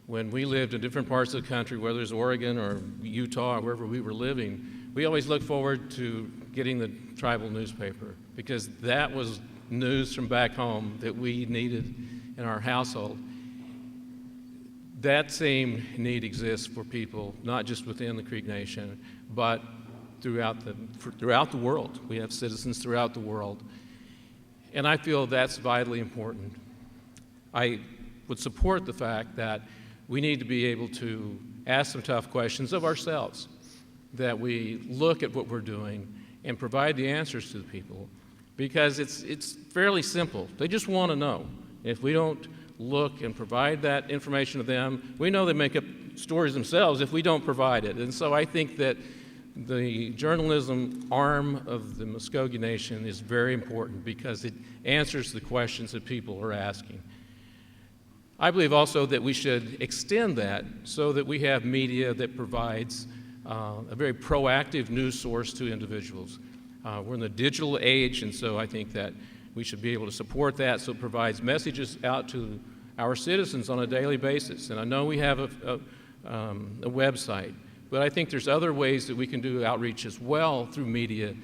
When we lived in different parts of the country, whether it's Oregon or Utah or wherever we were living, we always looked forward to getting the tribal newspaper, because that was news from back home that we needed in our household. That same need exists for people, not just within the Creek Nation, but throughout the world. We have citizens throughout the world. And I feel that's vitally important. I would support the fact that we need to be able to ask some tough questions of ourselves, that we look at what we're doing and provide the answers to the people, because it's fairly simple. They just want to know. If we don't look and provide that information to them, we know they make up stories themselves if we don't provide it. And so I think that the journalism arm of the Muskogee Nation is very important, because it answers the questions that people are asking. I believe also that we should extend that so that we have media that provides a very proactive news source to individuals. We're in the digital age, and so I think that we should be able to support that, so it provides messages out to our citizens on a daily basis. And I know we have a website, but I think there's other ways that we can do outreach as well through media,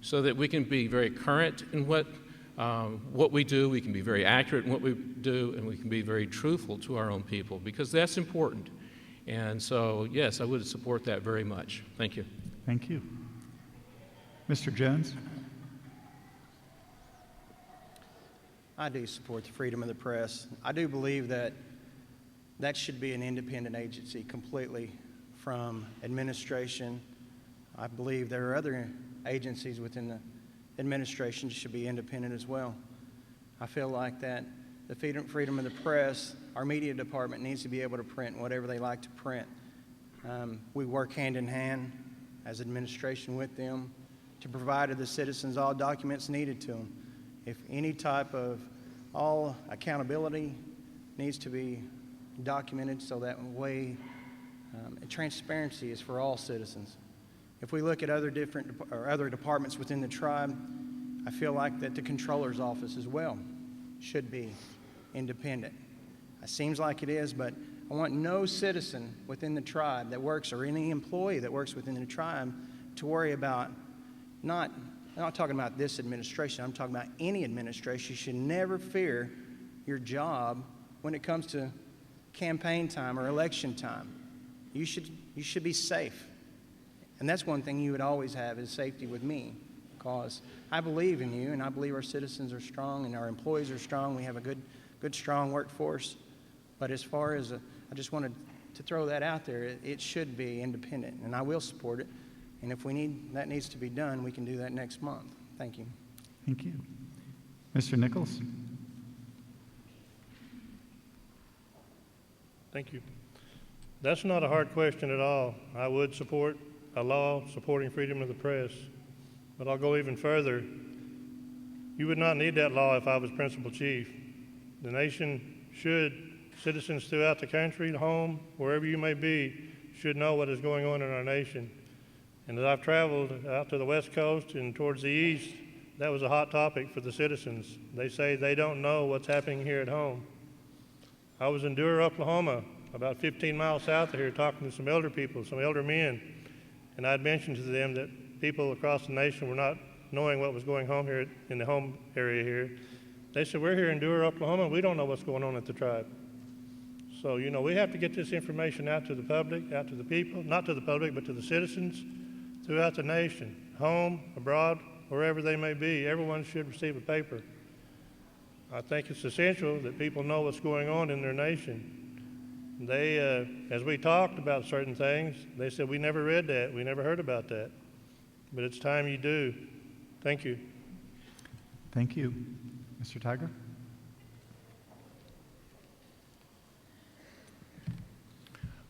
so that we can be very current in what we do, we can be very accurate in what we do, and we can be very truthful to our own people, because that's important. And so, yes, I would support that very much. Thank you. Thank you. Mr. Jones? I do support the freedom of the press. I do believe that that should be an independent agency completely from administration. I believe there are other agencies within the administration that should be independent as well. I feel like that the freedom of the press, our media department needs to be able to print whatever they like to print. We work hand in hand as administration with them to provide to the citizens all documents needed to them. If any type of all accountability needs to be documented, so that way transparency is for all citizens. If we look at other departments within the tribe, I feel like that the controller's office as well should be independent. It seems like it is, but I want no citizen within the tribe that works, or any employee that works within the tribe, to worry about I'm not talking about this administration, I'm talking about any administration. You should never fear your job when it comes to campaign time or election time. You should be safe. And that's one thing you would always have, is safety with me, because I believe in you, and I believe our citizens are strong and our employees are strong. We have a good strong workforce. But as far as I just wanted to throw that out there, it should be independent, and I will support it. And if that needs to be done, we can do that next month. Thank you. Thank you. Mr. Nichols? Thank you. That's not a hard question at all. I would support a law supporting freedom of the press, but I'll go even further. You would not need that law if I was principal chief. The nation citizens throughout the country, home, wherever you may be, should know what is going on in our nation. And as I've traveled out to the West Coast and towards the East, that was a hot topic for the citizens. They say they don't know what's happening here at home. I was in Dewar, Oklahoma, about 15 miles south of here, talking to some elder people, some elder men, and I'd mentioned to them that people across the nation were not knowing what was going on here in the home area here. They said, we're here in Dewar, Oklahoma, we don't know what's going on at the tribe. So, we have to get this information out to the public, out to the people, not to the public, but to the citizens throughout the nation, home, abroad, wherever they may be. Everyone should receive a paper. I think it's essential that people know what's going on in their nation. They, as we talked about certain things, they said, we never read that, we never heard about that. But it's time you do. Thank you. Thank you. Mr. Tiger?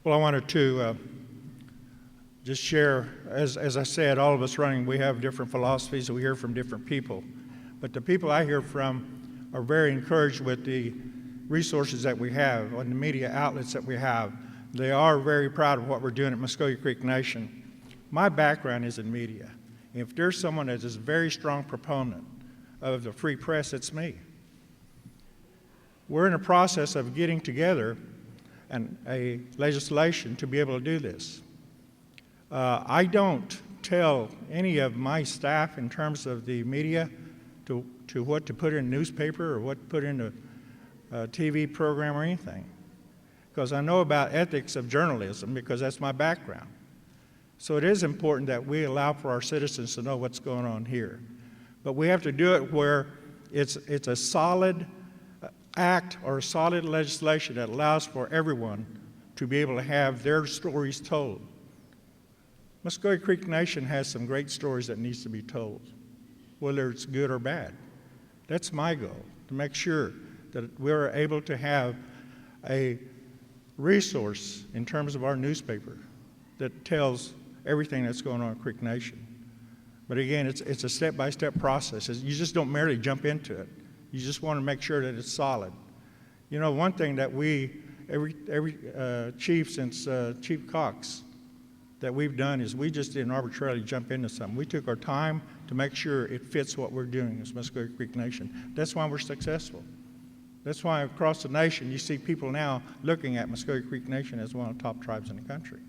Well, I wanted to just share, as I said, all of us running, we have different philosophies, we hear from different people. But the people I hear from are very encouraged with the resources that we have, and the media outlets that we have. They are very proud of what we're doing at Muskogee Creek Nation. My background is in media. If there's someone that is a very strong proponent of the free press, it's me. We're in a process of getting together a legislation to be able to do this. I don't tell any of my staff in terms of the media to what to put in a newspaper or what to put in a TV program or anything, because I know about ethics of journalism, because that's my background. So it is important that we allow for our citizens to know what's going on here. But we have to do it where it's a solid act or a solid legislation that allows for everyone to be able to have their stories told. Muskogee Creek Nation has some great stories that needs to be told, whether it's good or bad. That's my goal, to make sure that we're able to have a resource in terms of our newspaper that tells everything that's going on in Creek Nation. But again, it's a step-by-step process. You just don't merely jump into it. You just want to make sure that it's solid. One thing that every chief since Chief Cox, that we've done is we just didn't arbitrarily jump into something. We took our time to make sure it fits what we're doing as Muskogee Creek Nation. That's why we're successful. That's why across the nation you see people now looking at Muskogee Creek Nation as one of the top tribes in the country.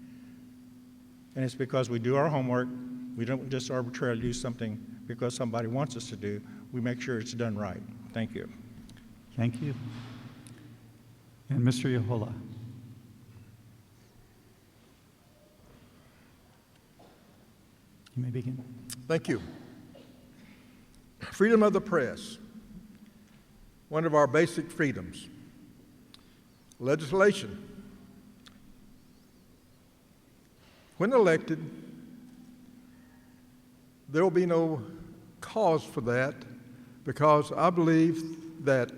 And it's because we do our homework. We don't just arbitrarily do something because somebody wants us to do. We make sure it's done right. Thank you. Thank you. And Mr. Yahola. You may begin. Thank you. Freedom of the press, one of our basic freedoms. Legislation. When elected, there will be no cause for that, because I believe that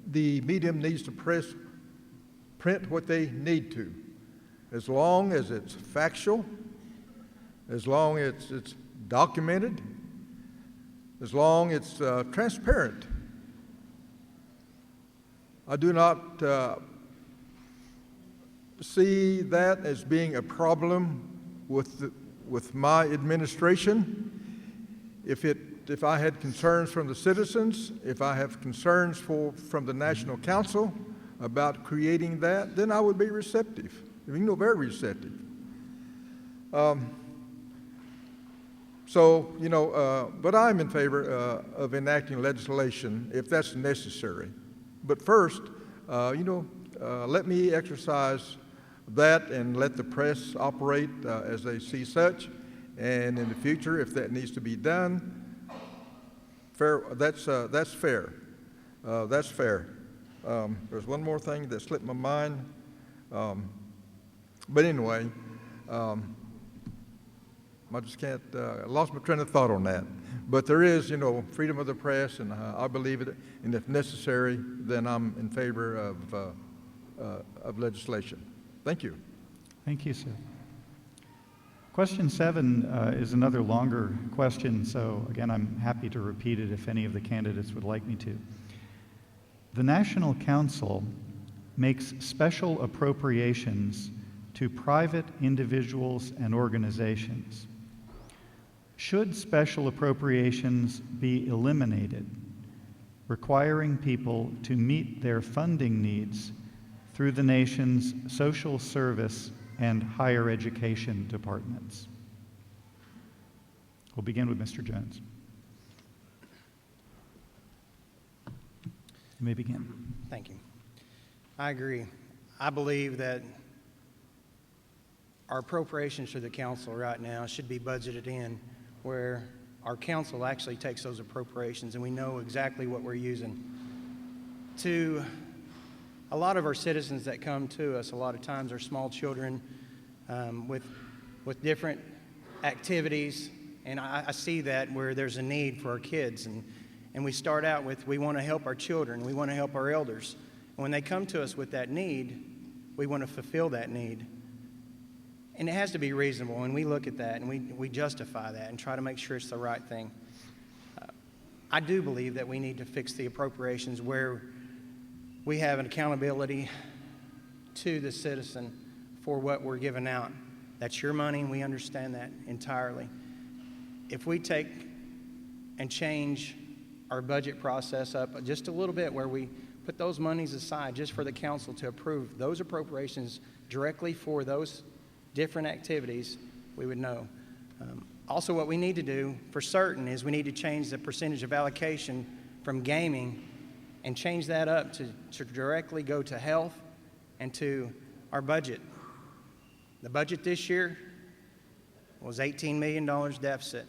the medium needs to print what they need to, as long as it's factual, as long as it's documented, as long as it's transparent. I do not see that as being a problem with my administration. If I had concerns from the citizens, if I have concerns from the National Council about creating that, then I would be receptive, very receptive. But I'm in favor of enacting legislation if that's necessary. But first, let me exercise that and let the press operate as they see such. And in the future, if that needs to be done, that's fair. That's fair. There's one more thing that slipped my mind. But anyway, I just can't, I lost my train of thought on that. But there is, freedom of the press, and I believe it. And if necessary, then I'm in favor of legislation. Thank you. Thank you, sir. Question 7 is another longer question, so again, I'm happy to repeat it if any of the candidates would like me to. The National Council makes special appropriations to private individuals and organizations. Should special appropriations be eliminated, requiring people to meet their funding needs through the nation's social service and higher education departments? We'll begin with Mr. Jones. You may begin. Thank you. I agree. I believe that our appropriations to the council right now should be budgeted in where our council actually takes those appropriations and we know exactly what we're using. To a lot of our citizens that come to us, a lot of times are small children with different activities, and I see that where there's a need for our kids. And we start out with, we want to help our children, we want to help our elders. And when they come to us with that need, we want to fulfill that need. And it has to be reasonable, and we look at that and we justify that and try to make sure it's the right thing. I do believe that we need to fix the appropriations where we have an accountability to the citizen for what we're giving out. That's your money, and we understand that entirely. If we take and change our budget process up just a little bit where we put those monies aside just for the council to approve those appropriations directly for those different activities, we would know. Also, what we need to do for certain is we need to change the percentage of allocation from gaming and change that up to directly go to health and to our budget. The budget this year was $18 million deficit.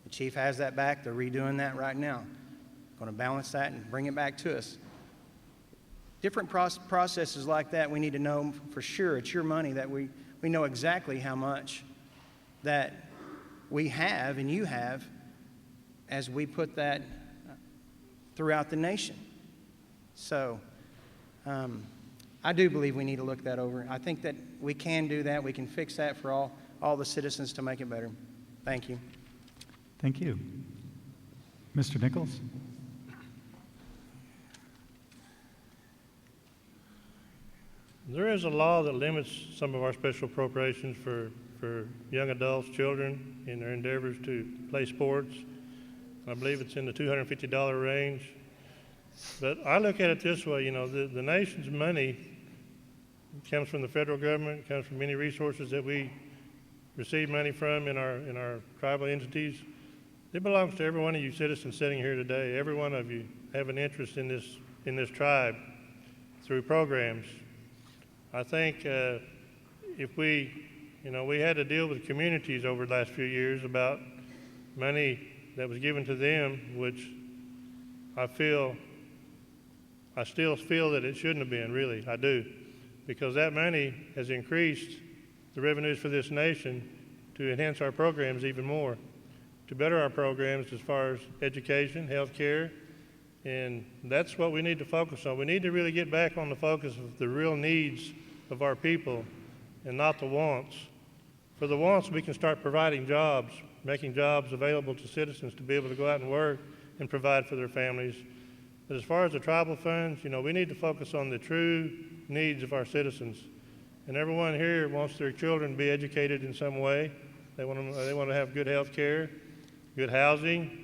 The chief has that back. They're redoing that right now. Going to balance that and bring it back to us. Different processes like that, we need to know for sure it's your money, that we know exactly how much that we have and you have as we put that throughout the nation. So I do believe we need to look that over. I think that we can do that. We can fix that for all the citizens to make it better. Thank you. Thank you. Mr. Nichols? There is a law that limits some of our special appropriations for young adults, children, in their endeavors to play sports. I believe it's in the $250 range. But I look at it this way, the nation's money comes from the federal government, comes from many resources that we receive money from in our tribal entities. It belongs to every one of you citizens sitting here today. Every one of you have an interest in this tribe through programs. I think if we had to deal with communities over the last few years about money that was given to them, which I still feel that it shouldn't have been, really, I do, because that money has increased the revenues for this nation to enhance our programs even more, to better our programs as far as education, health care, and that's what we need to focus on. We need to really get back on the focus of the real needs of our people and not the wants. For the wants, we can start providing jobs, making jobs available to citizens to be able to go out and work and provide for their families. But as far as the tribal funds, we need to focus on the true needs of our citizens. And everyone here wants their children to be educated in some way. They want to have good health care, good housing.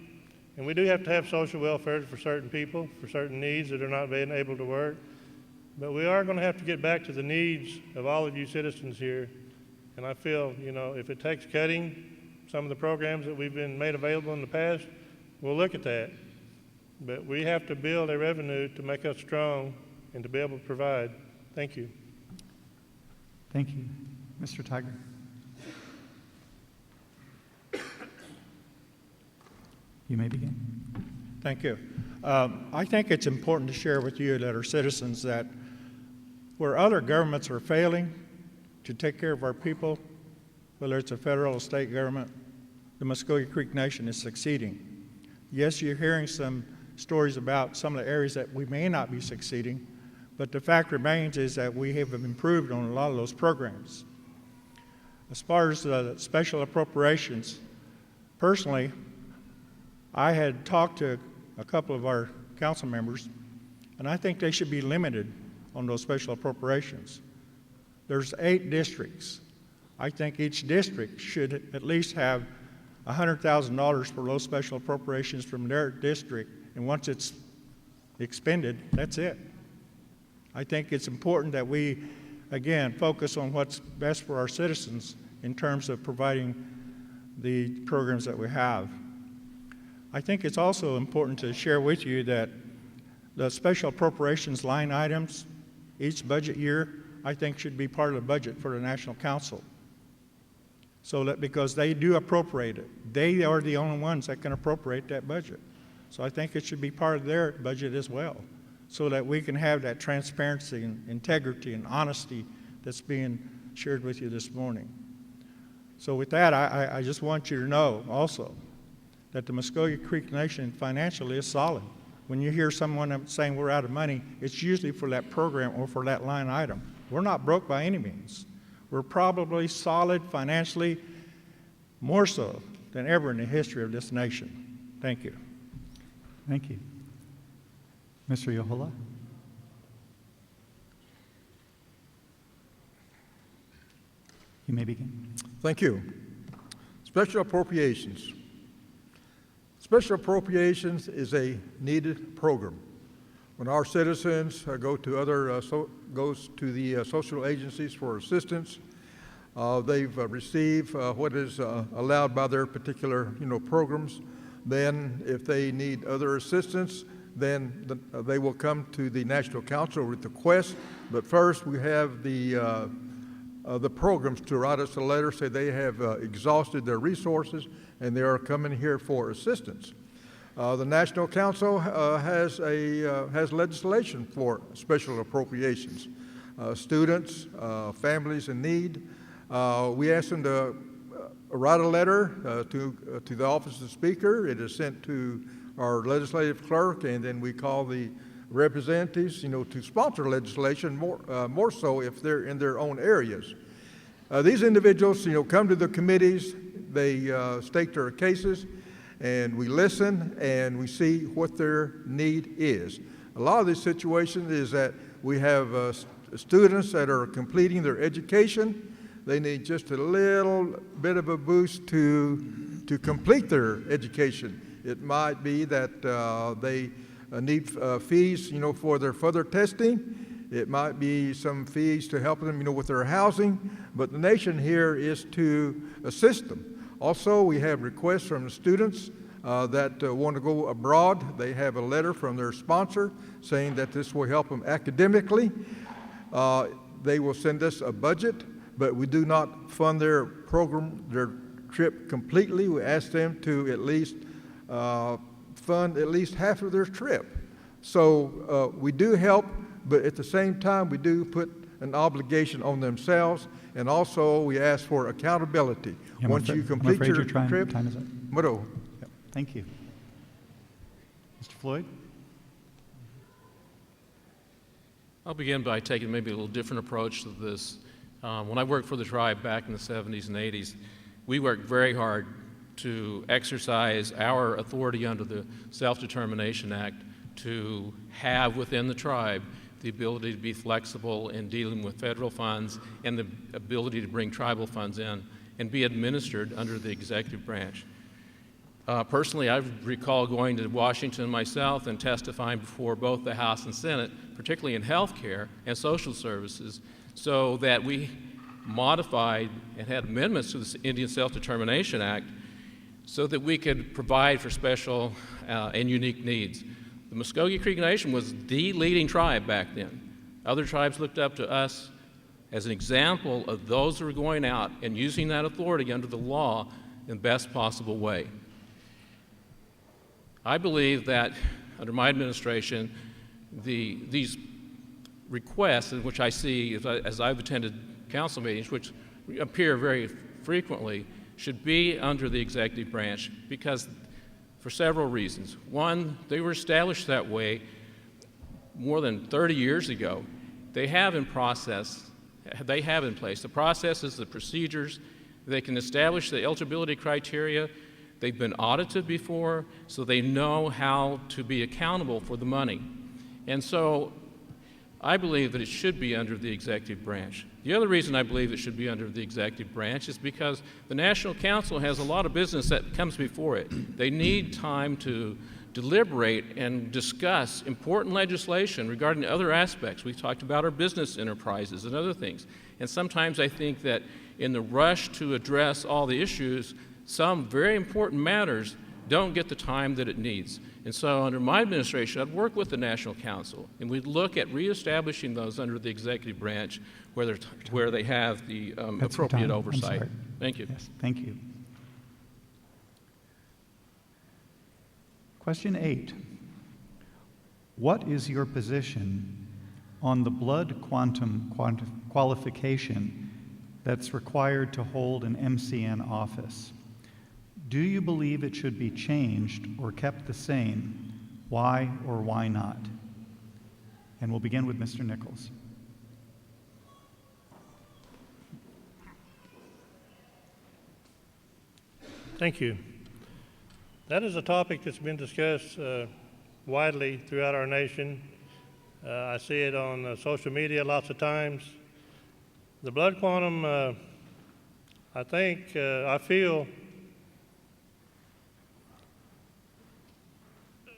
And we do have to have social welfare for certain people, for certain needs that are not being able to work. But we are going to have to get back to the needs of all of you citizens here. And I feel, if it takes cutting some of the programs that we've been made available in the past, we'll look at that. But we have to build a revenue to make us strong and to be able to provide. Thank you. Thank you. Mr. Tiger. You may begin. Thank you. I think it's important to share with you that are citizens that where other governments are failing to take care of our people, whether it's a federal or state government, the Muskogee Creek Nation is succeeding. Yes, you're hearing some stories about some of the areas that we may not be succeeding, but the fact remains is that we have improved on a lot of those programs. As far as special appropriations, personally, I had talked to a couple of our council members, and I think they should be limited on those special appropriations. There's 8 districts. I think each district should at least have $100,000 for those special appropriations from their district, and once it's expended, that's it. I think it's important that we, again, focus on what's best for our citizens in terms of providing the programs that we have. I think it's also important to share with you that the special appropriations line items each budget year, I think should be part of the budget for the National Council. So that because they do appropriate it, they are the only ones that can appropriate that budget. So I think it should be part of their budget as well, so that we can have that transparency and integrity and honesty that's being shared with you this morning. So with that, I just want you to know also that the Muskogee Creek Nation financially is solid. When you hear someone saying we're out of money, it's usually for that program or for that line item. We're not broke by any means. We're probably solid financially, more so than ever in the history of this nation. Thank you. Thank you. Mr. Yohola? You may begin. Thank you. Special appropriations. Special appropriations is a needed program. When our citizens go to the social agencies for assistance, they've received what is allowed by their particular programs. Then, if they need other assistance, then they will come to the National Council with requests. But first, we have the programs to write us a letter, say they have exhausted their resources and they are coming here for assistance. The National Council has legislation for special appropriations. Students, families in need, we ask them to write a letter to the office of the Speaker. It is sent to our legislative clerk, and then we call the representatives, to sponsor legislation, more so if they're in their own areas. These individuals, come to the committees, they state their cases, and we listen and we see what their need is. A lot of these situations is that we have students that are completing their education. They need just a little bit of a boost to complete their education. It might be that they need fees, for their further testing. It might be some fees to help them, with their housing. But the nation here is to assist them. Also, we have requests from the students that want to go abroad. They have a letter from their sponsor saying that this will help them academically. They will send us a budget, but we do not fund their program, their trip completely. We ask them to at least fund at least half of their trip. So we do help, but at the same time, we do put an obligation on themselves, and also we ask for accountability. Once you complete your trip, time is up. Mado. Yep. Thank you. Mr. Floyd? I'll begin by taking maybe a little different approach to this. When I worked for the tribe back in the 70s and 80s, we worked very hard to exercise our authority under the Self-Determination Act to have within the tribe the ability to be flexible in dealing with federal funds and the ability to bring tribal funds in and be administered under the executive branch. Personally, I recall going to Washington myself and testifying before both the House and Senate, particularly in health care and social services, so that we modified and had amendments to the Indian Self-Determination Act so that we could provide for special and unique needs. The Muskogee Creek Nation was the leading tribe back then. Other tribes looked up to us as an example of those who were going out and using that authority under the law in the best possible way. I believe that under my administration, these requests, in which I see as I've attended council meetings, which appear very frequently, should be under the executive branch because for several reasons. One, they were established that way more than 30 years ago. They have in place the processes, the procedures. They can establish the eligibility criteria. They've been audited before, so they know how to be accountable for the money. And so I believe that it should be under the executive branch. The other reason I believe it should be under the executive branch is because the National Council has a lot of business that comes before it. They need time to deliberate and discuss important legislation regarding other aspects. We've talked about our business enterprises and other things. And sometimes I think that in the rush to address all the issues, some very important matters don't get the time that it needs. And so under my administration, I'd work with the National Council, and we'd look at reestablishing those under the executive branch where they have the That's appropriate time. I'm oversight. sorry. Thank you. Yes, thank you. Question 8. What is your position on the blood quantum qualification that's required to hold an MCN office? Do you believe it should be changed or kept the same? Why or why not? And we'll begin with Mr. Nichols. Thank you. That is a topic that's been discussed widely throughout our nation. I see it on social media lots of times. The blood quantum, I feel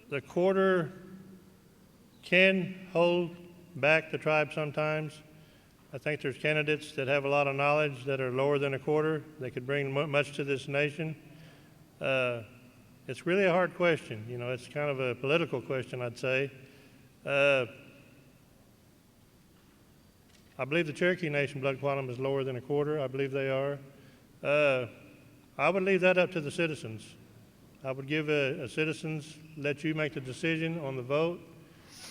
the quarter can hold back the tribe sometimes. I think there's candidates that have a lot of knowledge that are lower than a quarter. They could bring much to this nation. It's really a hard question. You know, it's kind of a political question, I'd say. I believe the Cherokee Nation blood quantum is lower than a quarter. I believe they are. I would leave that up to the citizens. I would give a citizens, let you make the decision on the vote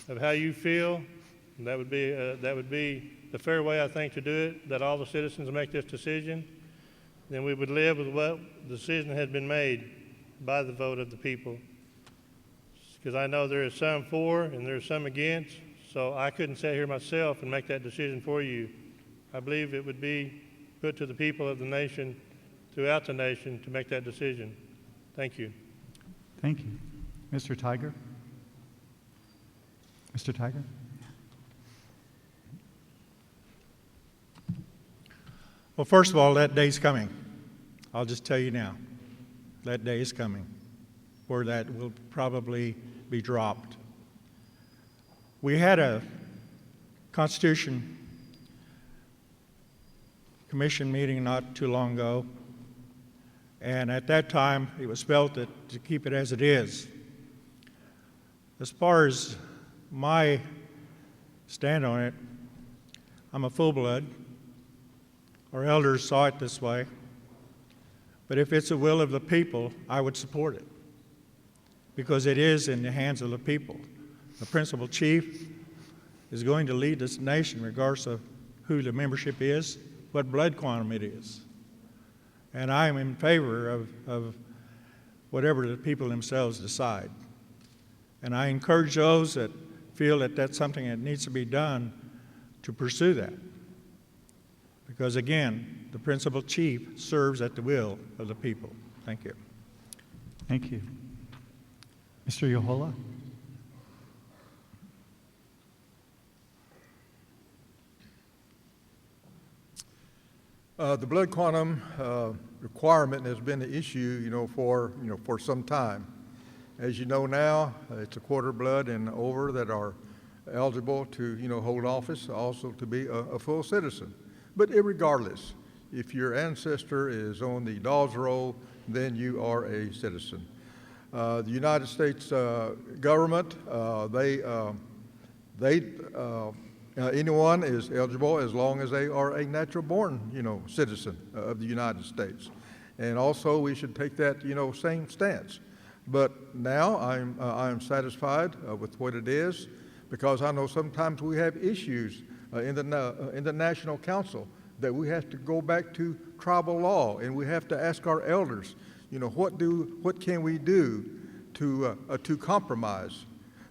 of how you feel. And that would be the fair way, I think, to do it, that all the citizens make this decision. Then we would live with what the decision had been made by the vote of the people. Because I know there is some for and there is some against, so I couldn't sit here myself and make that decision for you. I believe it would be put to the people of the nation, throughout the nation, to make that decision. Thank you. Thank you. Mr. Tiger? Mr. Tiger? Well, first of all, that day's coming. I'll just tell you now. That day is coming where that will probably be dropped. We had a Constitution Commission meeting not too long ago, and at that time it was felt that to keep it as it is. As far as my stand on it, I'm a full-blood. Our elders saw it this way. But if it's the will of the people, I would support it because it is in the hands of the people. The principal chief is going to lead this nation regardless of who the membership is, what blood quantum it is. And I am in favor of whatever the people themselves decide. And I encourage those that feel that that's something that needs to be done to pursue that. Because again, the principal chief serves at the will of the people. Thank you. Thank you. Mr. Yohola? The blood quantum requirement has been an issue, for some time. As you know now, it's a quarter blood and over that are eligible to, hold office, also to be a full citizen. But irregardless, if your ancestor is on the Dawes Roll, then you are a citizen. The United States government, anyone is eligible as long as they are a natural-born, citizen of the United States. And also, we should take that, same stance. But now I'm satisfied with what it is, because I know sometimes we have issues in the National Council that we have to go back to tribal law, and we have to ask our elders, what can we do to compromise?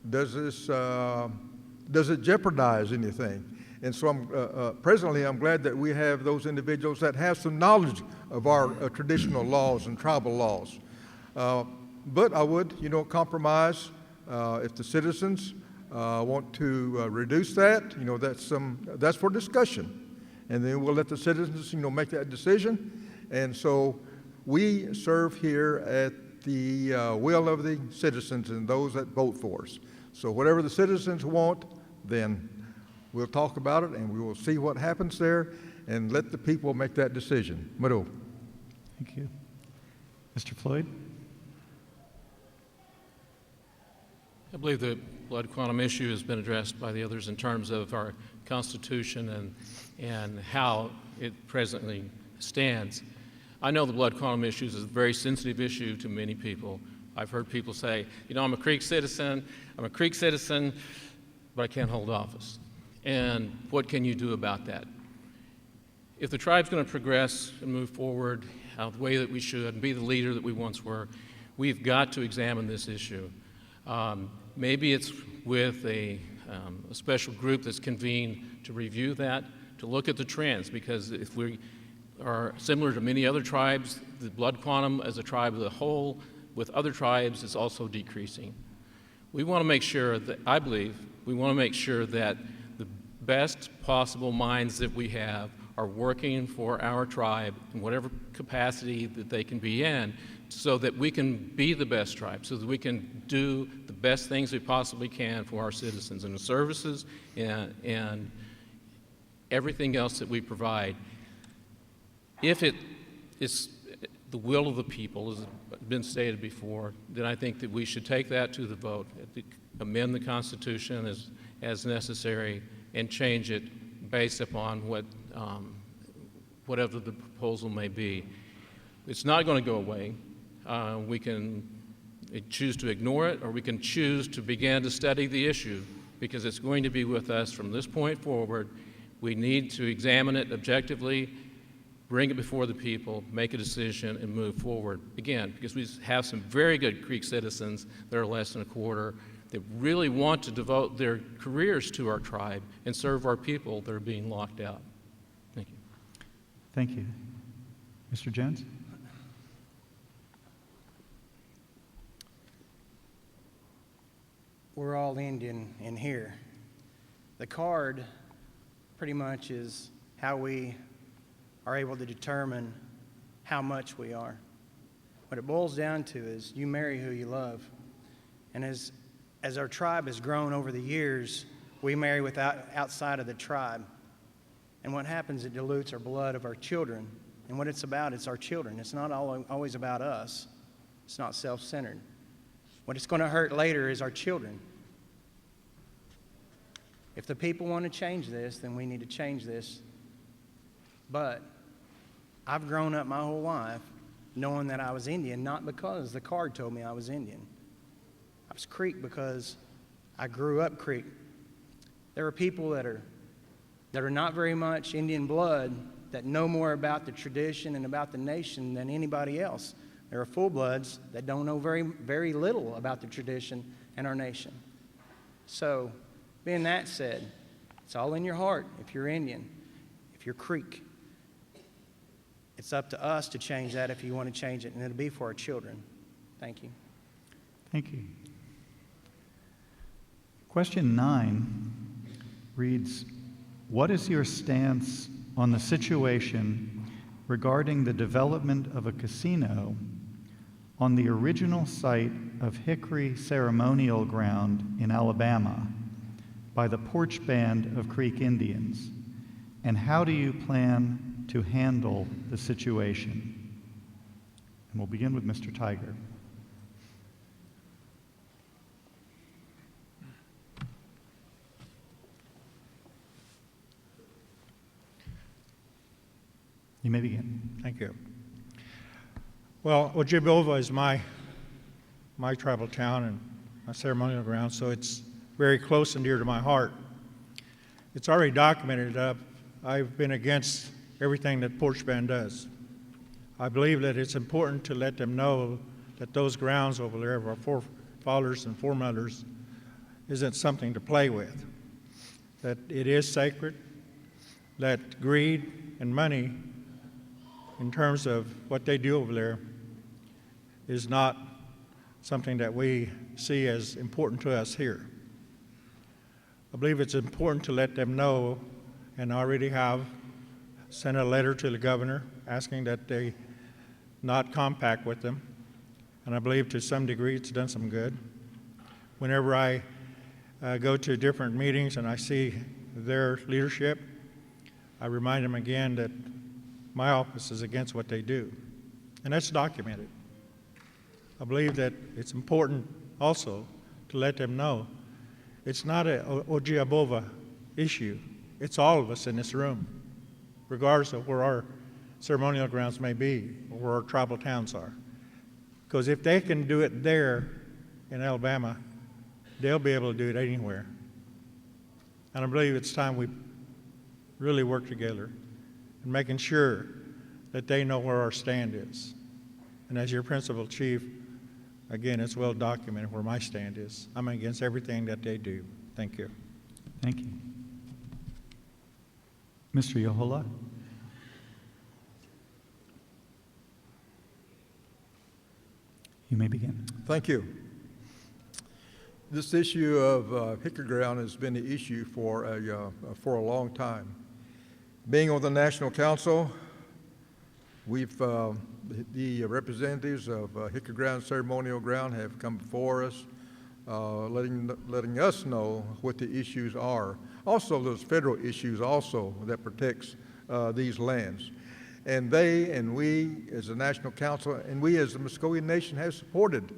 Does it jeopardize anything? And so presently I'm glad that we have those individuals that have some knowledge of our traditional laws and tribal laws. But I would, compromise if the citizens want to reduce that. That's for discussion, and then we'll let the citizens, make that decision. And so we serve here at the will of the citizens and those that vote for us. So whatever the citizens want, then we'll talk about it, and we will see what happens there, and let the people make that decision. Maro. Thank you. Mr. Floyd? I believe the blood quantum issue has been addressed by the others in terms of our Constitution and how it presently stands. I know the blood quantum issue is a very sensitive issue to many people. I've heard people say, I'm a Creek citizen, but I can't hold office. And what can you do about that? If the tribe's going to progress and move forward the way that we should and be the leader that we once were, we've got to examine this issue. Maybe it's with a special group that's convened to review that, to look at the trends, because if we are similar to many other tribes, the blood quantum as a tribe as a whole with other tribes is also decreasing. We want to make sure that, I believe, we want to make sure that the best possible minds that we have are working for our tribe in whatever capacity that they can be in, so that we can be the best tribe, so that we can do the best things we possibly can for our citizens and the services and everything else that we provide. If it is the will of the people, as has been stated before, then I think that we should take that to the vote, amend the Constitution as necessary, and change it based upon whatever the proposal may be. It's not going to go away. We can choose to ignore it, or we can choose to begin to study the issue, because it's going to be with us from this point forward. We need to examine it objectively, bring it before the people, make a decision, and move forward. Again, because we have some very good Creek citizens that are less than a quarter that really want to devote their careers to our tribe and serve our people that are being locked out. Thank you. Thank you. Mr. Jones? We're all Indian in here. The card pretty much is how we are able to determine how much we are. What it boils down to is you marry who you love. And as our tribe has grown over the years, we marry outside of the tribe. And what happens, it dilutes our blood of our children. And what it's about, it's our children. It's not always about us. It's not self-centered. What it's going to hurt later is our children. If the people want to change this, then we need to change this. But I've grown up my whole life knowing that I was Indian, not because the card told me I was Indian. I was Creek because I grew up Creek. There are people that are not very much Indian blood that know more about the tradition and about the nation than anybody else. There are full-bloods that don't know very, very little about the tradition and our nation. So, being that said, it's all in your heart if you're Indian, if you're Creek. It's up to us to change that if you want to change it, and it'll be for our children. Thank you. Thank you. Question 9 reads, what is your stance on the situation regarding the development of a casino on the original site of Hickory Ceremonial Ground in Alabama by the Porch Band of Creek Indians? And how do you plan to handle the situation? And we'll begin with Mr. Tiger. You may begin. Thank you. Well, Ojibova is my tribal town and my ceremonial ground, so it's very close and dear to my heart. It's already documented. I've been against everything that Porch Band does. I believe that it's important to let them know that those grounds over there of our forefathers and foremothers isn't something to play with, that it is sacred, that greed and money in terms of what they do over there is not something that we see as important to us here. I believe it's important to let them know, and I already have sent a letter to the governor asking that they not compact with them, and I believe to some degree it's done some good. Whenever I go to different meetings and I see their leadership, I remind them again that my office is against what they do, and that's documented. I believe that it's important also to let them know it's not an Ojibova issue. It's all of us in this room, regardless of where our ceremonial grounds may be or where our tribal towns are. Because if they can do it there in Alabama, they'll be able to do it anywhere. And I believe it's time we really work together and making sure that they know where our stand is. And as your principal chief, again, it's well documented where my stand is. I'm against everything that they do. Thank you. Thank you. Mr. Yohola? You may begin. Thank you. This issue of Hickory Ground has been the issue for a long time. Being on the National Council, we've the representatives of Hickory Ground Ceremonial Ground have come before us, letting us know what the issues are. Also, those federal issues also that protects these lands. And they and we as the National Council and we as the Muscogee Nation have supported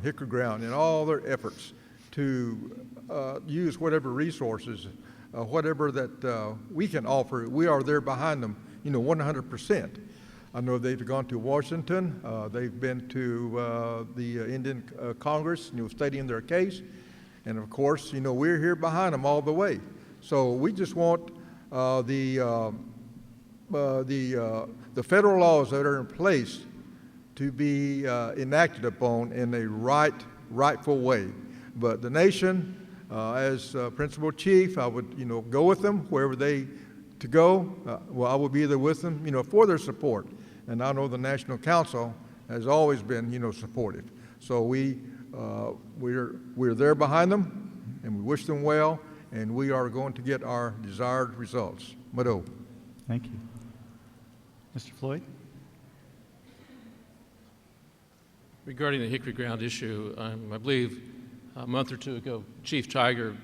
Hickory Ground in all their efforts to use whatever resources, whatever that we can offer. We are there behind them, 100%. I know they've gone to Washington. They've been to the Indian Congress, stating their case. And of course, we're here behind them all the way. So we just want the federal laws that are in place to be enacted upon in a rightful way. But the nation, as principal chief, I would go with them wherever they to go. Well, I will be there with them, for their support. And I know the National Council has always been, supportive. So we're there behind them, and we wish them well, and we are going to get our desired results. Mado. Thank you. Mr. Floyd? Regarding the Hickory Ground issue, I believe a month or two ago, Chief Tiger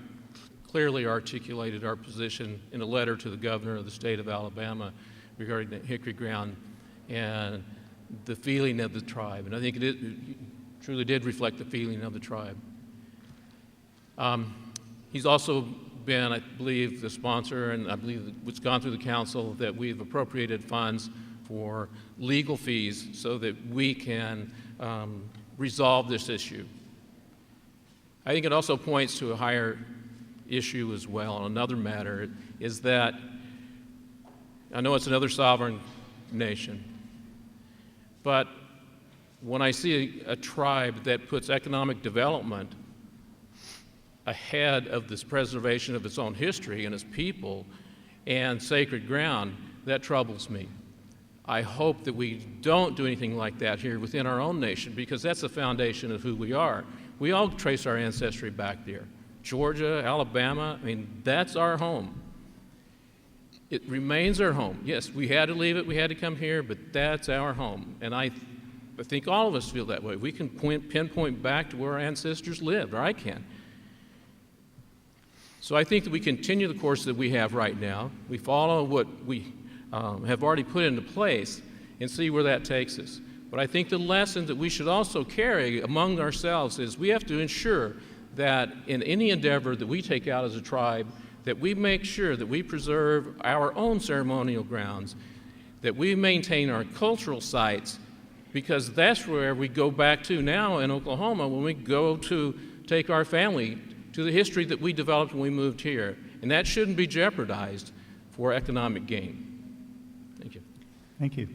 clearly articulated our position in a letter to the governor of the state of Alabama regarding the Hickory Ground and the feeling of the tribe. And I think it truly did reflect the feeling of the tribe. He's also been, I believe, the sponsor, and I believe it's gone through the council, that we've appropriated funds for legal fees so that we can resolve this issue. I think it also points to a higher issue as well. Another matter is that I know it's another sovereign nation, but when I see a tribe that puts economic development ahead of this preservation of its own history and its people and sacred ground, that troubles me. I hope that we don't do anything like that here within our own nation, because that's the foundation of who we are. We all trace our ancestry back there. Georgia, Alabama, that's our home. It remains our home. Yes, we had to leave it, we had to come here, but that's our home. And I think all of us feel that way. We can pinpoint back to where our ancestors lived, or I can. So I think that we continue the course that we have right now. We follow what we have already put into place and see where that takes us. But I think the lesson that we should also carry among ourselves is we have to ensure that in any endeavor that we take out as a tribe, that we make sure that we preserve our own ceremonial grounds, that we maintain our cultural sites, because that's where we go back to now in Oklahoma when we go to take our family to the history that we developed when we moved here. And that shouldn't be jeopardized for economic gain. Thank you. Thank you.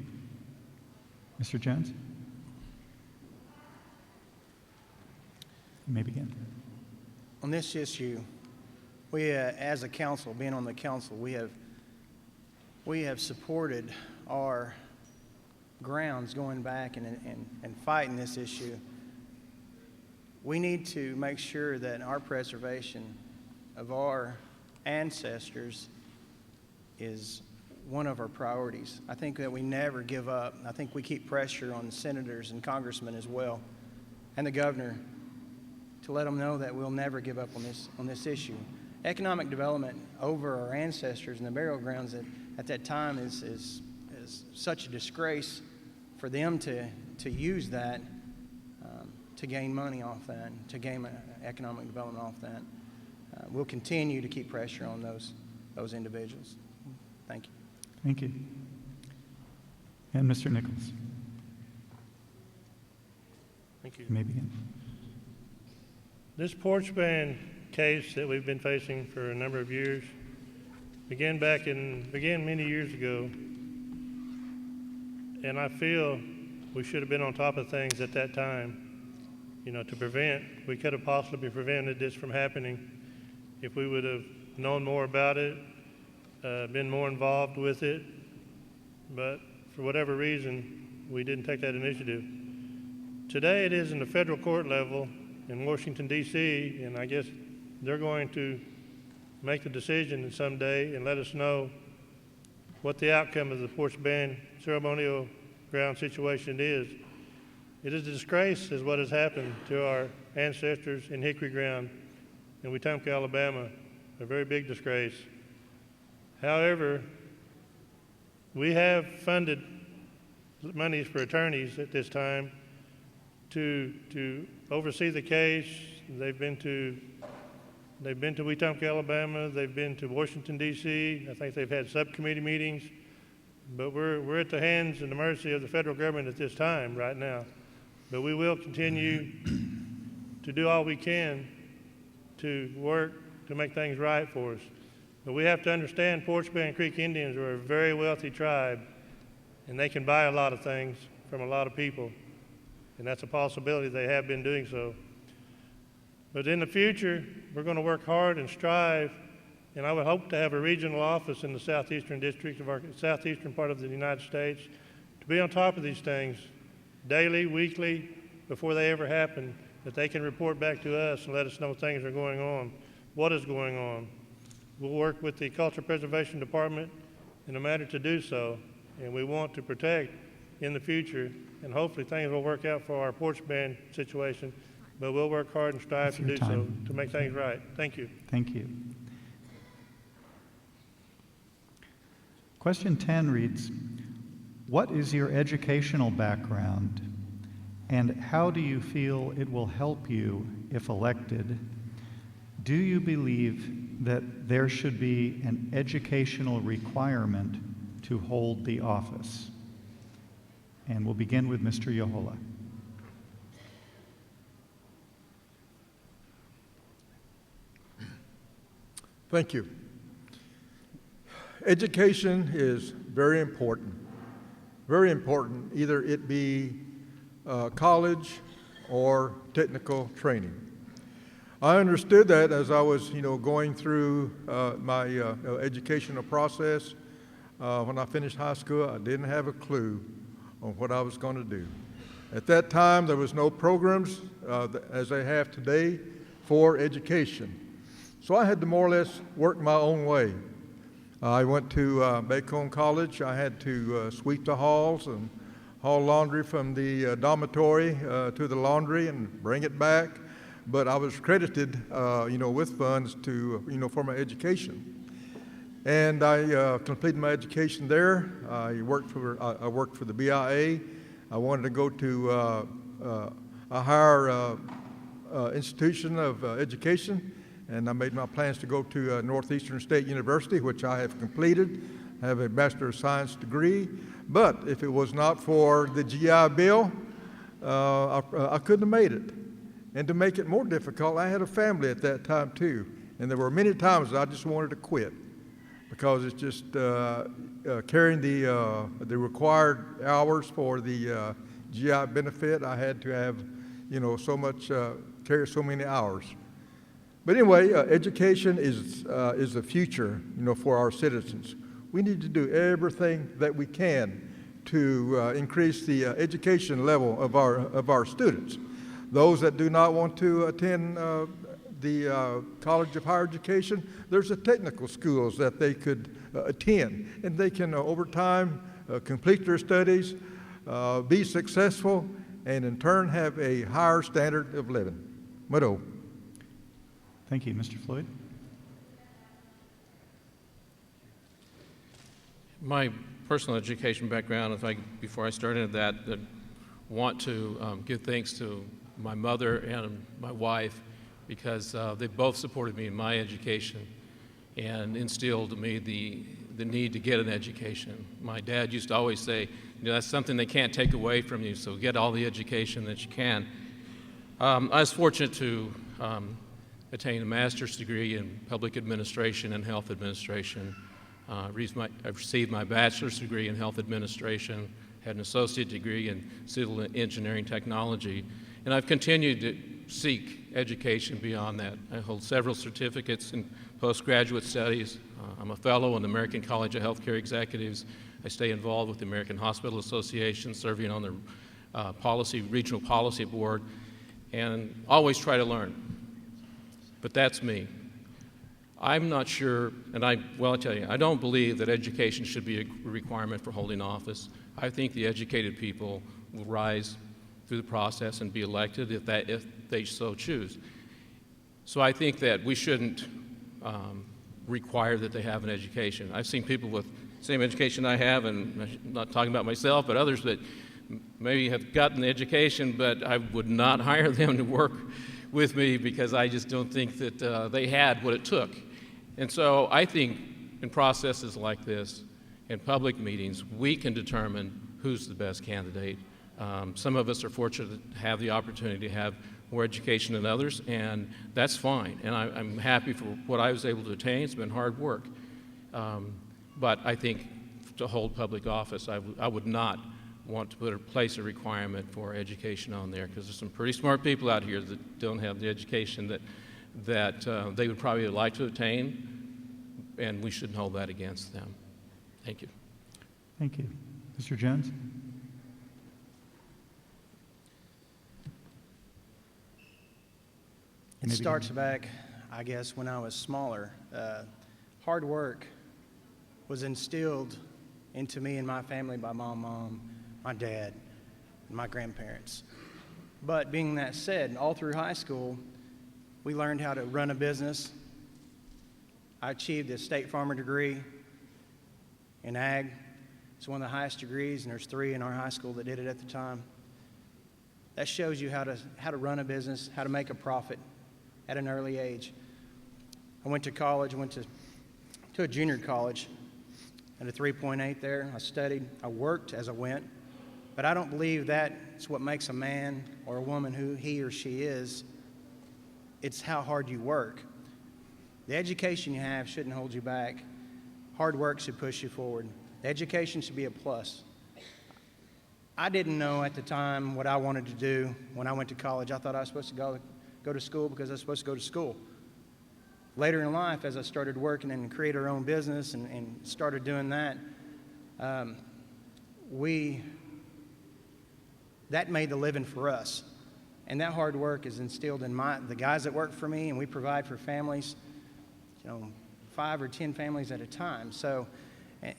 Mr. Jones? You may begin. On this issue, we, as a council, being on the council, we have supported our grounds going back and fighting this issue. We need to make sure that our preservation of our ancestors is one of our priorities. I think that we never give up. I think we keep pressure on the senators and congressmen as well, and the governor, to let them know that we'll never give up on this issue. Economic development over our ancestors and the burial grounds at that time is such a disgrace for them to use that to gain money off that, to gain economic development off that. We'll continue to keep pressure on those individuals. Thank you. Thank you. And Mr. Nichols? Thank you. You may begin. This porch ban case that we've been facing for a number of years began many years ago, and I feel we should have been on top of things at that time. We could have possibly prevented this from happening if we would have known more about it, been more involved with it, but for whatever reason, we didn't take that initiative. Today it is in the federal court level in Washington, D.C., and I guess they're going to make the decision someday and let us know what the outcome of the porch ban ceremonial ground situation is. It is a disgrace is what has happened to our ancestors in Hickory Ground in Wetumpka, Alabama, a very big disgrace. However, we have funded monies for attorneys at this time to oversee the case. They've been to Wetumpka, Alabama. They've been to Washington, D.C. I think they've had subcommittee meetings. But we're at the hands and the mercy of the federal government at this time, right now. But we will continue to do all we can to work to make things right for us. But we have to understand Porch Band Creek Indians are a very wealthy tribe, and they can buy a lot of things from a lot of people. And that's a possibility. They have been doing so. But in the future, we're going to work hard and strive, and I would hope to have a regional office in the southeastern district of our southeastern part of the United States to be on top of these things daily, weekly, before they ever happen, that they can report back to us and let us know things are going on, what is going on. We'll work with the Culture Preservation Department in a matter to do so, and we want to protect in the future, and hopefully things will work out for our porch band situation, but we'll work hard and strive to do so to make things right. Thank you. Thank you. Question 10 reads, what is your educational background, and how do you feel it will help you if elected? Do you believe that there should be an educational requirement to hold the office? And we'll begin with Mr. Yohola. Thank you. Education is very important, either it be college or technical training. I understood that as I was, going through my educational process. When I finished high school, I didn't have a clue on what I was going to do. At that time, there was no programs as they have today for education. So I had to more or less work my own way. I went to Bacone College. I had to sweep the halls and haul laundry from the dormitory to the laundry and bring it back. But I was credited, with funds to, for my education. And I completed my education there. I worked for the BIA. I wanted to go to a higher institution of education, and I made my plans to go to Northeastern State University, which I have completed. I have a Bachelor of Science degree. But if it was not for the GI Bill, I couldn't have made it. And to make it more difficult, I had a family at that time too. And there were many times that I just wanted to quit because it's just carrying the required hours for the GI benefit. I had to have, carry so many hours. But anyway, education is the future, for our citizens. We need to do everything that we can to increase the education level of our students. Those that do not want to attend the College of Higher Education, there's the technical schools that they could attend, and they can, over time, complete their studies, be successful, and in turn have a higher standard of living. Mado. Thank you. Mr. Floyd? My personal education background, before I start into that, I want to give thanks to my mother and my wife because they both supported me in my education and instilled in me the need to get an education. My dad used to always say, that's something they can't take away from you, so get all the education that you can. I was fortunate to attain a master's degree in public administration and health administration. I received my bachelor's degree in health administration, had an associate degree in civil engineering technology, and I've continued to seek education beyond that. I hold several certificates in postgraduate studies. I'm a fellow in the American College of Healthcare Executives. I stay involved with the American Hospital Association, serving on the regional policy board, and always try to learn. But that's me. I'm not sure, I'll tell you, I don't believe that education should be a requirement for holding office. I think the educated people will rise through the process and be elected if they so choose. So I think that we shouldn't require that they have an education. I've seen people with the same education I have, and I'm not talking about myself, but others that maybe have gotten the education, but I would not hire them to work with me because I just don't think that they had what it took. And so I think in processes like this, in public meetings, we can determine who's the best candidate. Some of us are fortunate to have the opportunity to have more education than others, and that's fine. And I'm happy for what I was able to attain. It's been hard work. But I think to hold public office, I would not want to place a requirement for education on there because there's some pretty smart people out here that don't have the education that they would probably like to attain, and we shouldn't hold that against them. Thank you. Thank you. Mr. Jones? It starts back, I guess, when I was smaller. Hard work was instilled into me and my family by my mom, my dad, and my grandparents. But being that said, all through high school, we learned how to run a business. I achieved a State Farmer degree in ag. It's one of the highest degrees, and there's 3 in our high school that did it at the time. That shows you how to run a business, how to make a profit at an early age. I went to college. I went to a junior college at a 3.8 there. I studied. I worked as I went. But I don't believe that's what makes a man or a woman who he or she is. It's how hard you work. The education you have shouldn't hold you back. Hard work should push you forward. The education should be a plus. I didn't know at the time what I wanted to do when I went to college. I thought I was supposed to go to school because I was supposed to go to school. Later in life, as I started working and created our own business and started doing that, that made the living for us. And that hard work is instilled in the guys that work for me, and we provide for families, 5 or 10 families at a time. So,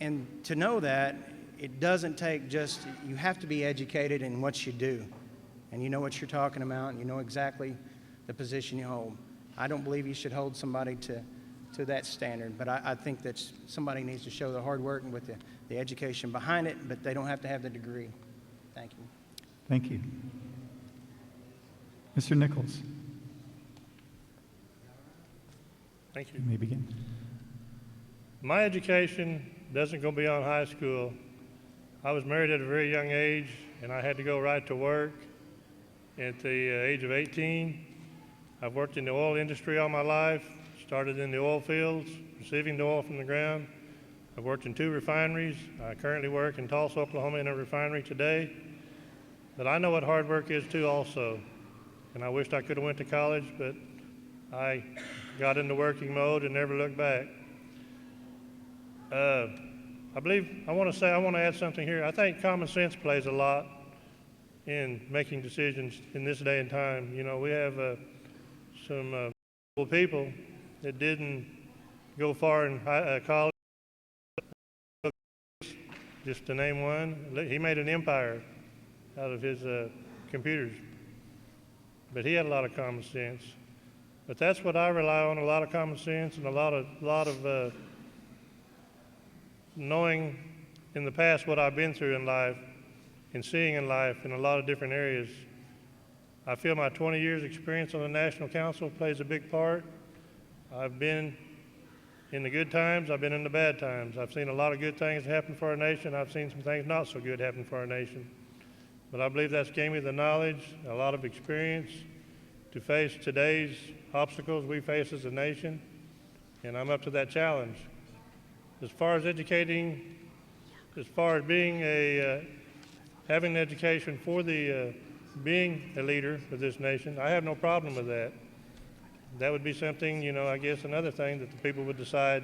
and to know that, it doesn't take just, you have to be educated in what you do. And you know what you're talking about, and you know exactly the position you hold. I don't believe you should hold somebody to that standard, but I think that somebody needs to show the hard work and with the education behind it, but they don't have to have the degree. Thank you. Thank you. Mr. Nichols, Thank you. you may begin. My education doesn't go beyond high school. I was married at a very young age, and I had to go right to work at the age of 18. I've worked in the oil industry all my life, started in the oil fields, receiving the oil from the ground. I've worked in 2 refineries. I currently work in Tulsa, Oklahoma in a refinery today. But I know what hard work is too also. And I wished I could have went to college, but I got into working mode and never looked back. I want to add something here. I think common sense plays a lot in making decisions in this day and time. You know, we have some people that didn't go far in college. Just to name one, he made an empire out of his computers. But he had a lot of common sense. But that's what I rely on, a lot of common sense and a lot of knowing in the past what I've been through in life and seeing in life in a lot of different areas. I feel my 20 years experience on the National Council plays a big part. I've been in the good times, I've been in the bad times. I've seen a lot of good things happen for our nation. I've seen some things not so good happen for our nation. But I believe that's gave me the knowledge, a lot of experience to face today's obstacles we face as a nation, and I'm up to that challenge. As far as educating, as far as being having an education for being a leader of this nation, I have no problem with that. That would be something, you know, I guess another thing that the people would decide,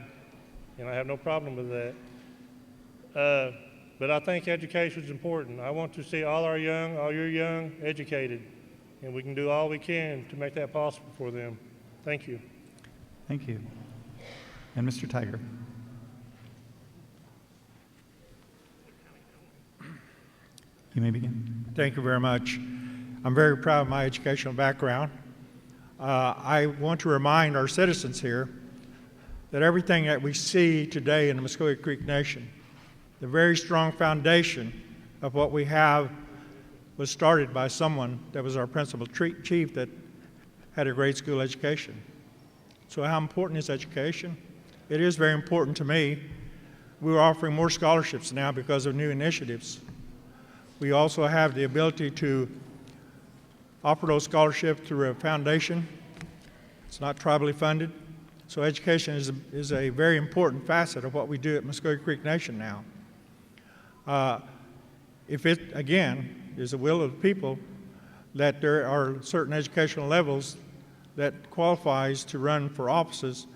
and I have no problem with that. But I think education is important. I want to see all your young, educated, and we can do all we can to make that possible for them. Thank you. Thank you. And Mr. Tiger. You may begin. Thank you very much. I'm very proud of my educational background. I want to remind our citizens here that everything that we see today in the Muskogee Creek Nation, the very strong foundation of what we have, was started by someone that was our principal chief that had a grade school education. So how important is education? It is very important to me. We're offering more scholarships now because of new initiatives. We also have the ability to offer those scholarships through a foundation. It's not tribally funded. So education is a very important facet of what we do at Muskogee Creek Nation now. If it, again, is the will of the people that there are certain educational levels that qualifies to run for offices,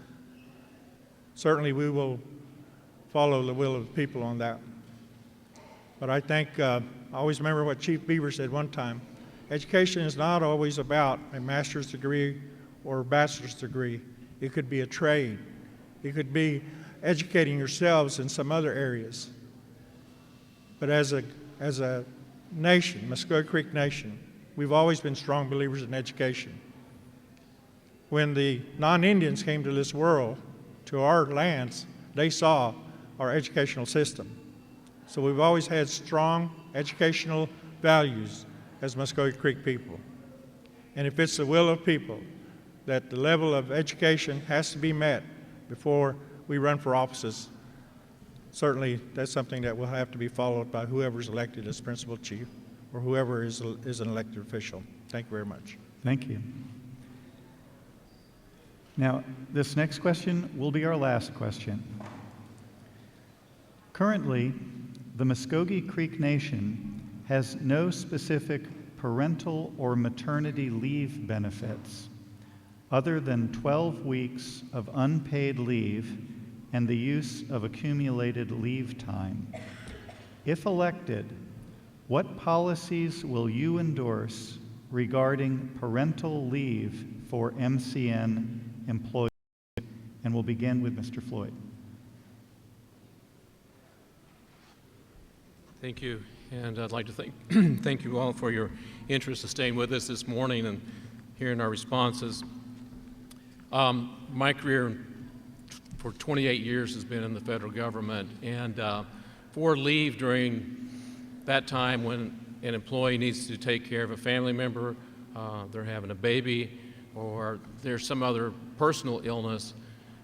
certainly we will follow the will of the people on that. But I think, I always remember what Chief Beaver said one time, education is not always about a master's degree or a bachelor's degree. It could be a trade. It could be educating yourselves in some other areas. But as a nation, Muskogee Creek Nation, we've always been strong believers in education. When the non-Indians came to this world, to our lands, they saw our educational system. So we've always had strong educational values as Muskogee Creek people. And if it's the will of people that the level of education has to be met before we run for offices, certainly that's something that will have to be followed by whoever's elected as principal chief or whoever is an elected official. Thank you very much. Thank you. Now, this next question will be our last question. Currently, the Muskogee Creek Nation has no specific parental or maternity leave benefits other than 12 weeks of unpaid leave and the use of accumulated leave time. If elected, what policies will you endorse regarding parental leave for MCN employees? and we'll begin with Mr. Floyd. Thank you, and I'd like to thank you all for your interest in staying with us this morning and hearing our responses. My career for 28 years has been in the federal government, and for leave during that time when an employee needs to take care of a family member, they're having a baby, or there's some other personal illness,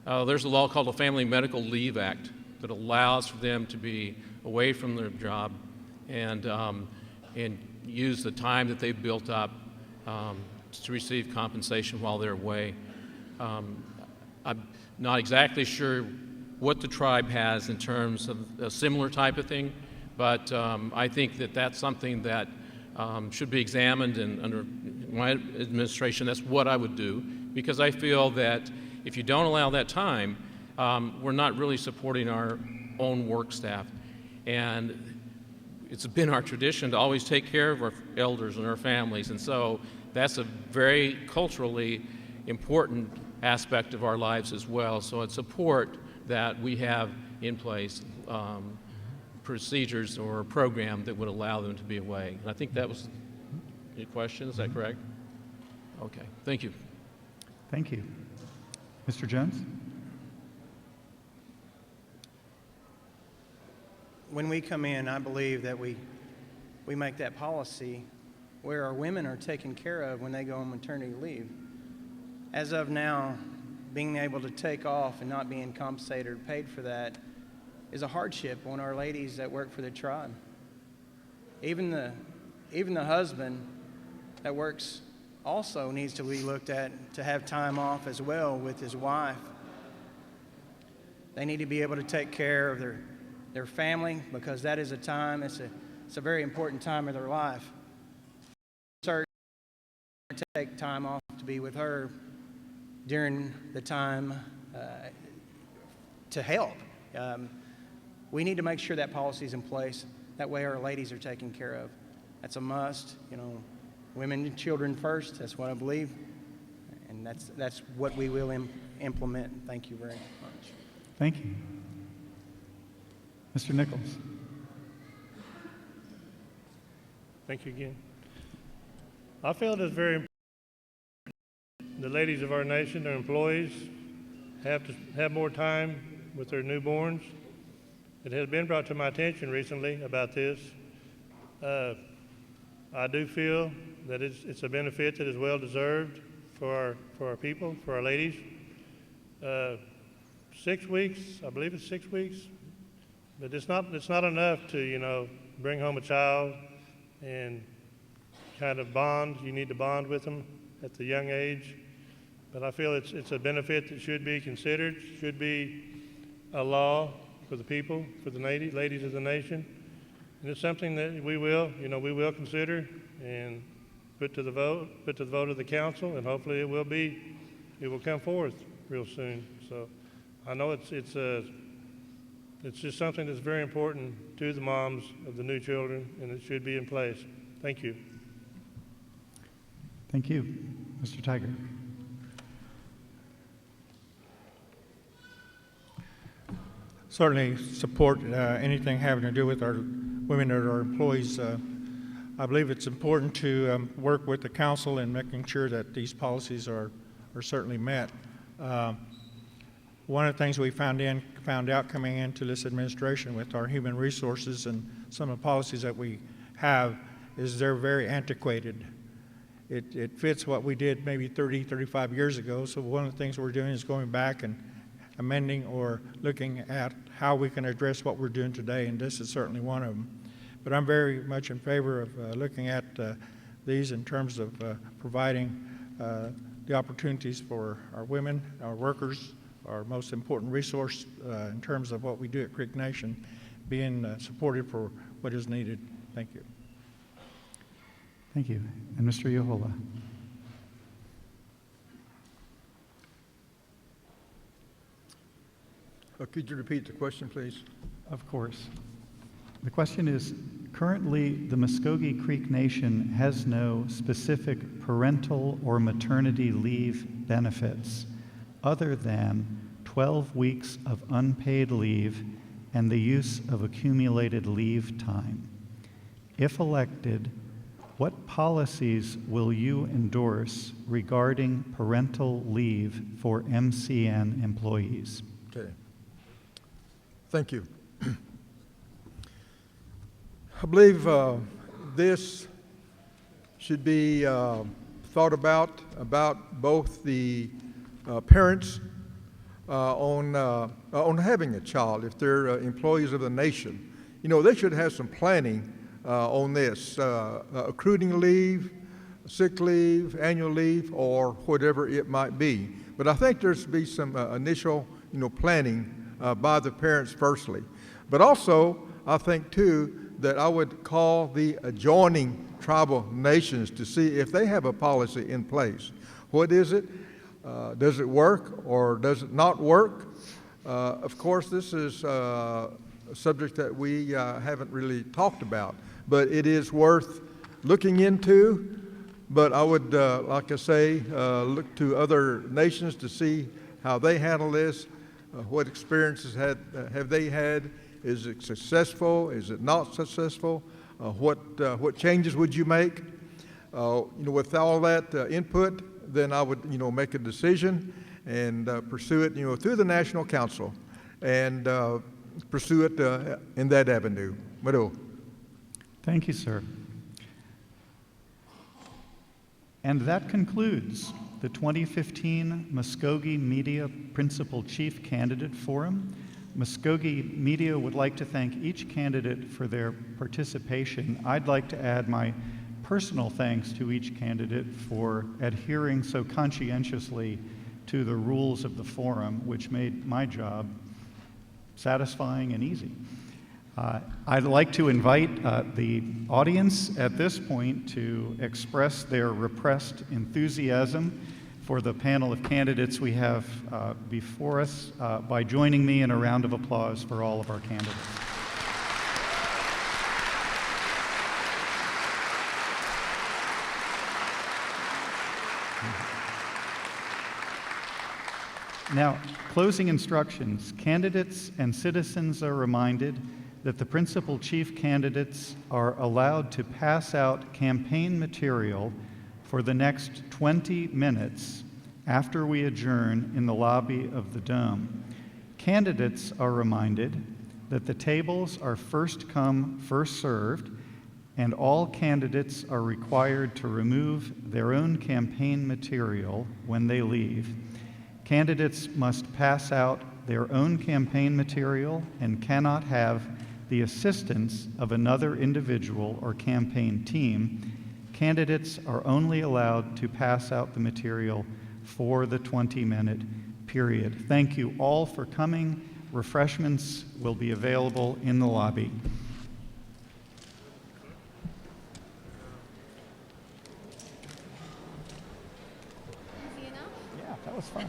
there's a law called the Family Medical Leave Act that allows for them to be away from their job and use the time that they've built up to receive compensation while they're away. I'm not exactly sure what the tribe has in terms of a similar type of thing, but I think that that's something that should be examined, and under my administration, that's what I would do, because I feel that if you don't allow that time, we're not really supporting our own work staff. And it's been our tradition to always take care of our elders and our families, and so that's a very culturally important aspect of our lives as well. So I'd support that we have in place procedures or a program that would allow them to be away. And I think that was your question, is that correct? Okay, thank you. Thank you. Mr. Jones? When we come in, I believe that we make that policy where our women are taken care of when they go on maternity leave. As of now, being able to take off and not being compensated or paid for that is a hardship on our ladies that work for the tribe. Even the husband that works also needs to be looked at to have time off as well with his wife. They need to be able to take care of their family, because that is a time, it's a very important time of their life. Start to take time off to be with her during the time to help. We need to make sure that policy is in place. That way our ladies are taken care of. That's a must. You know, women and children first. That's what I believe, and that's what we will implement. Thank you very much. Thank you. Mr. Nichols? Thank you again. I feel it is very important the ladies of our nation, their employees, have to have more time with their newborns. It has been brought to my attention recently about this. I do feel that it's a benefit that is well deserved for our people, for our ladies. 6 weeks, I believe it's 6 weeks, but it's not enough to bring home a child and kind of bond. You need to bond with them at the young age. But I feel it's a benefit that should be considered, should be a law for the people, for the ladies of the nation. And it's something that we will consider and put to the vote of the council, and hopefully it will come forth real soon. So I know it's just something that's very important to the moms of the new children, and it should be in place. Thank you. Thank you. Mr. Tiger? Certainly support anything having to do with our women and our employees. I believe it's important to work with the council in making sure that these policies are certainly met. One of the things we found out coming into this administration with our human resources and some of the policies that we have is they're very antiquated. It fits what we did maybe 30, 35 years ago. So one of the things we're doing is going back and amending or looking at how we can address what we're doing today, and this is certainly one of them. But I'm very much in favor of looking at these in terms of providing the opportunities for our women, our workers, our most important resource in terms of what we do at Creek Nation, being supported for what is needed. Thank you. Thank you. And Mr. Yohola? Could you repeat the question, please? Of course. The question is, currently the Muskogee Creek Nation has no specific parental or maternity leave benefits other than 12 weeks of unpaid leave and the use of accumulated leave time. If elected, what policies will you endorse regarding parental leave for MCN employees? Okay. Thank you. I believe this should be thought about both the parents on having a child. If they're employees of the nation, you know, they should have some planning on this, accruing leave, sick leave, annual leave, or whatever it might be. But I think there's to be some initial, planning by the parents firstly. But also, I think too that I would call the adjoining tribal nations to see if they have a policy in place. What is it? Does it work or does it not work? Of course, this is a subject that we haven't really talked about, but it is worth looking into. But I would, like I say, look to other nations to see how they handle this. What experiences have they had? Is it successful? Is it not successful? What changes would you make? With all that input, then I would, make a decision and pursue it, through the National Council and pursue it in that avenue. Mado. Thank you, sir. And that concludes the 2015 Muskogee Media Principal Chief Candidate Forum. Muskogee Media would like to thank each candidate for their participation. I'd like to add my personal thanks to each candidate for adhering so conscientiously to the rules of the forum, which made my job satisfying and easy. I'd like to invite the audience at this point to express their repressed enthusiasm for the panel of candidates we have before us by joining me in a round of applause for all of our candidates. Now, closing instructions. Candidates and citizens are reminded that the principal chief candidates are allowed to pass out campaign material for the next 20 minutes after we adjourn in the lobby of the Dome. Candidates are reminded that the tables are first come, first served, and all candidates are required to remove their own campaign material when they leave. Candidates must pass out their own campaign material and cannot have the assistance of another individual or campaign team. Candidates are only allowed to pass out the material for the 20-minute period. Thank you all for coming. Refreshments will be available in the lobby. Easy enough? Yeah, that was fun.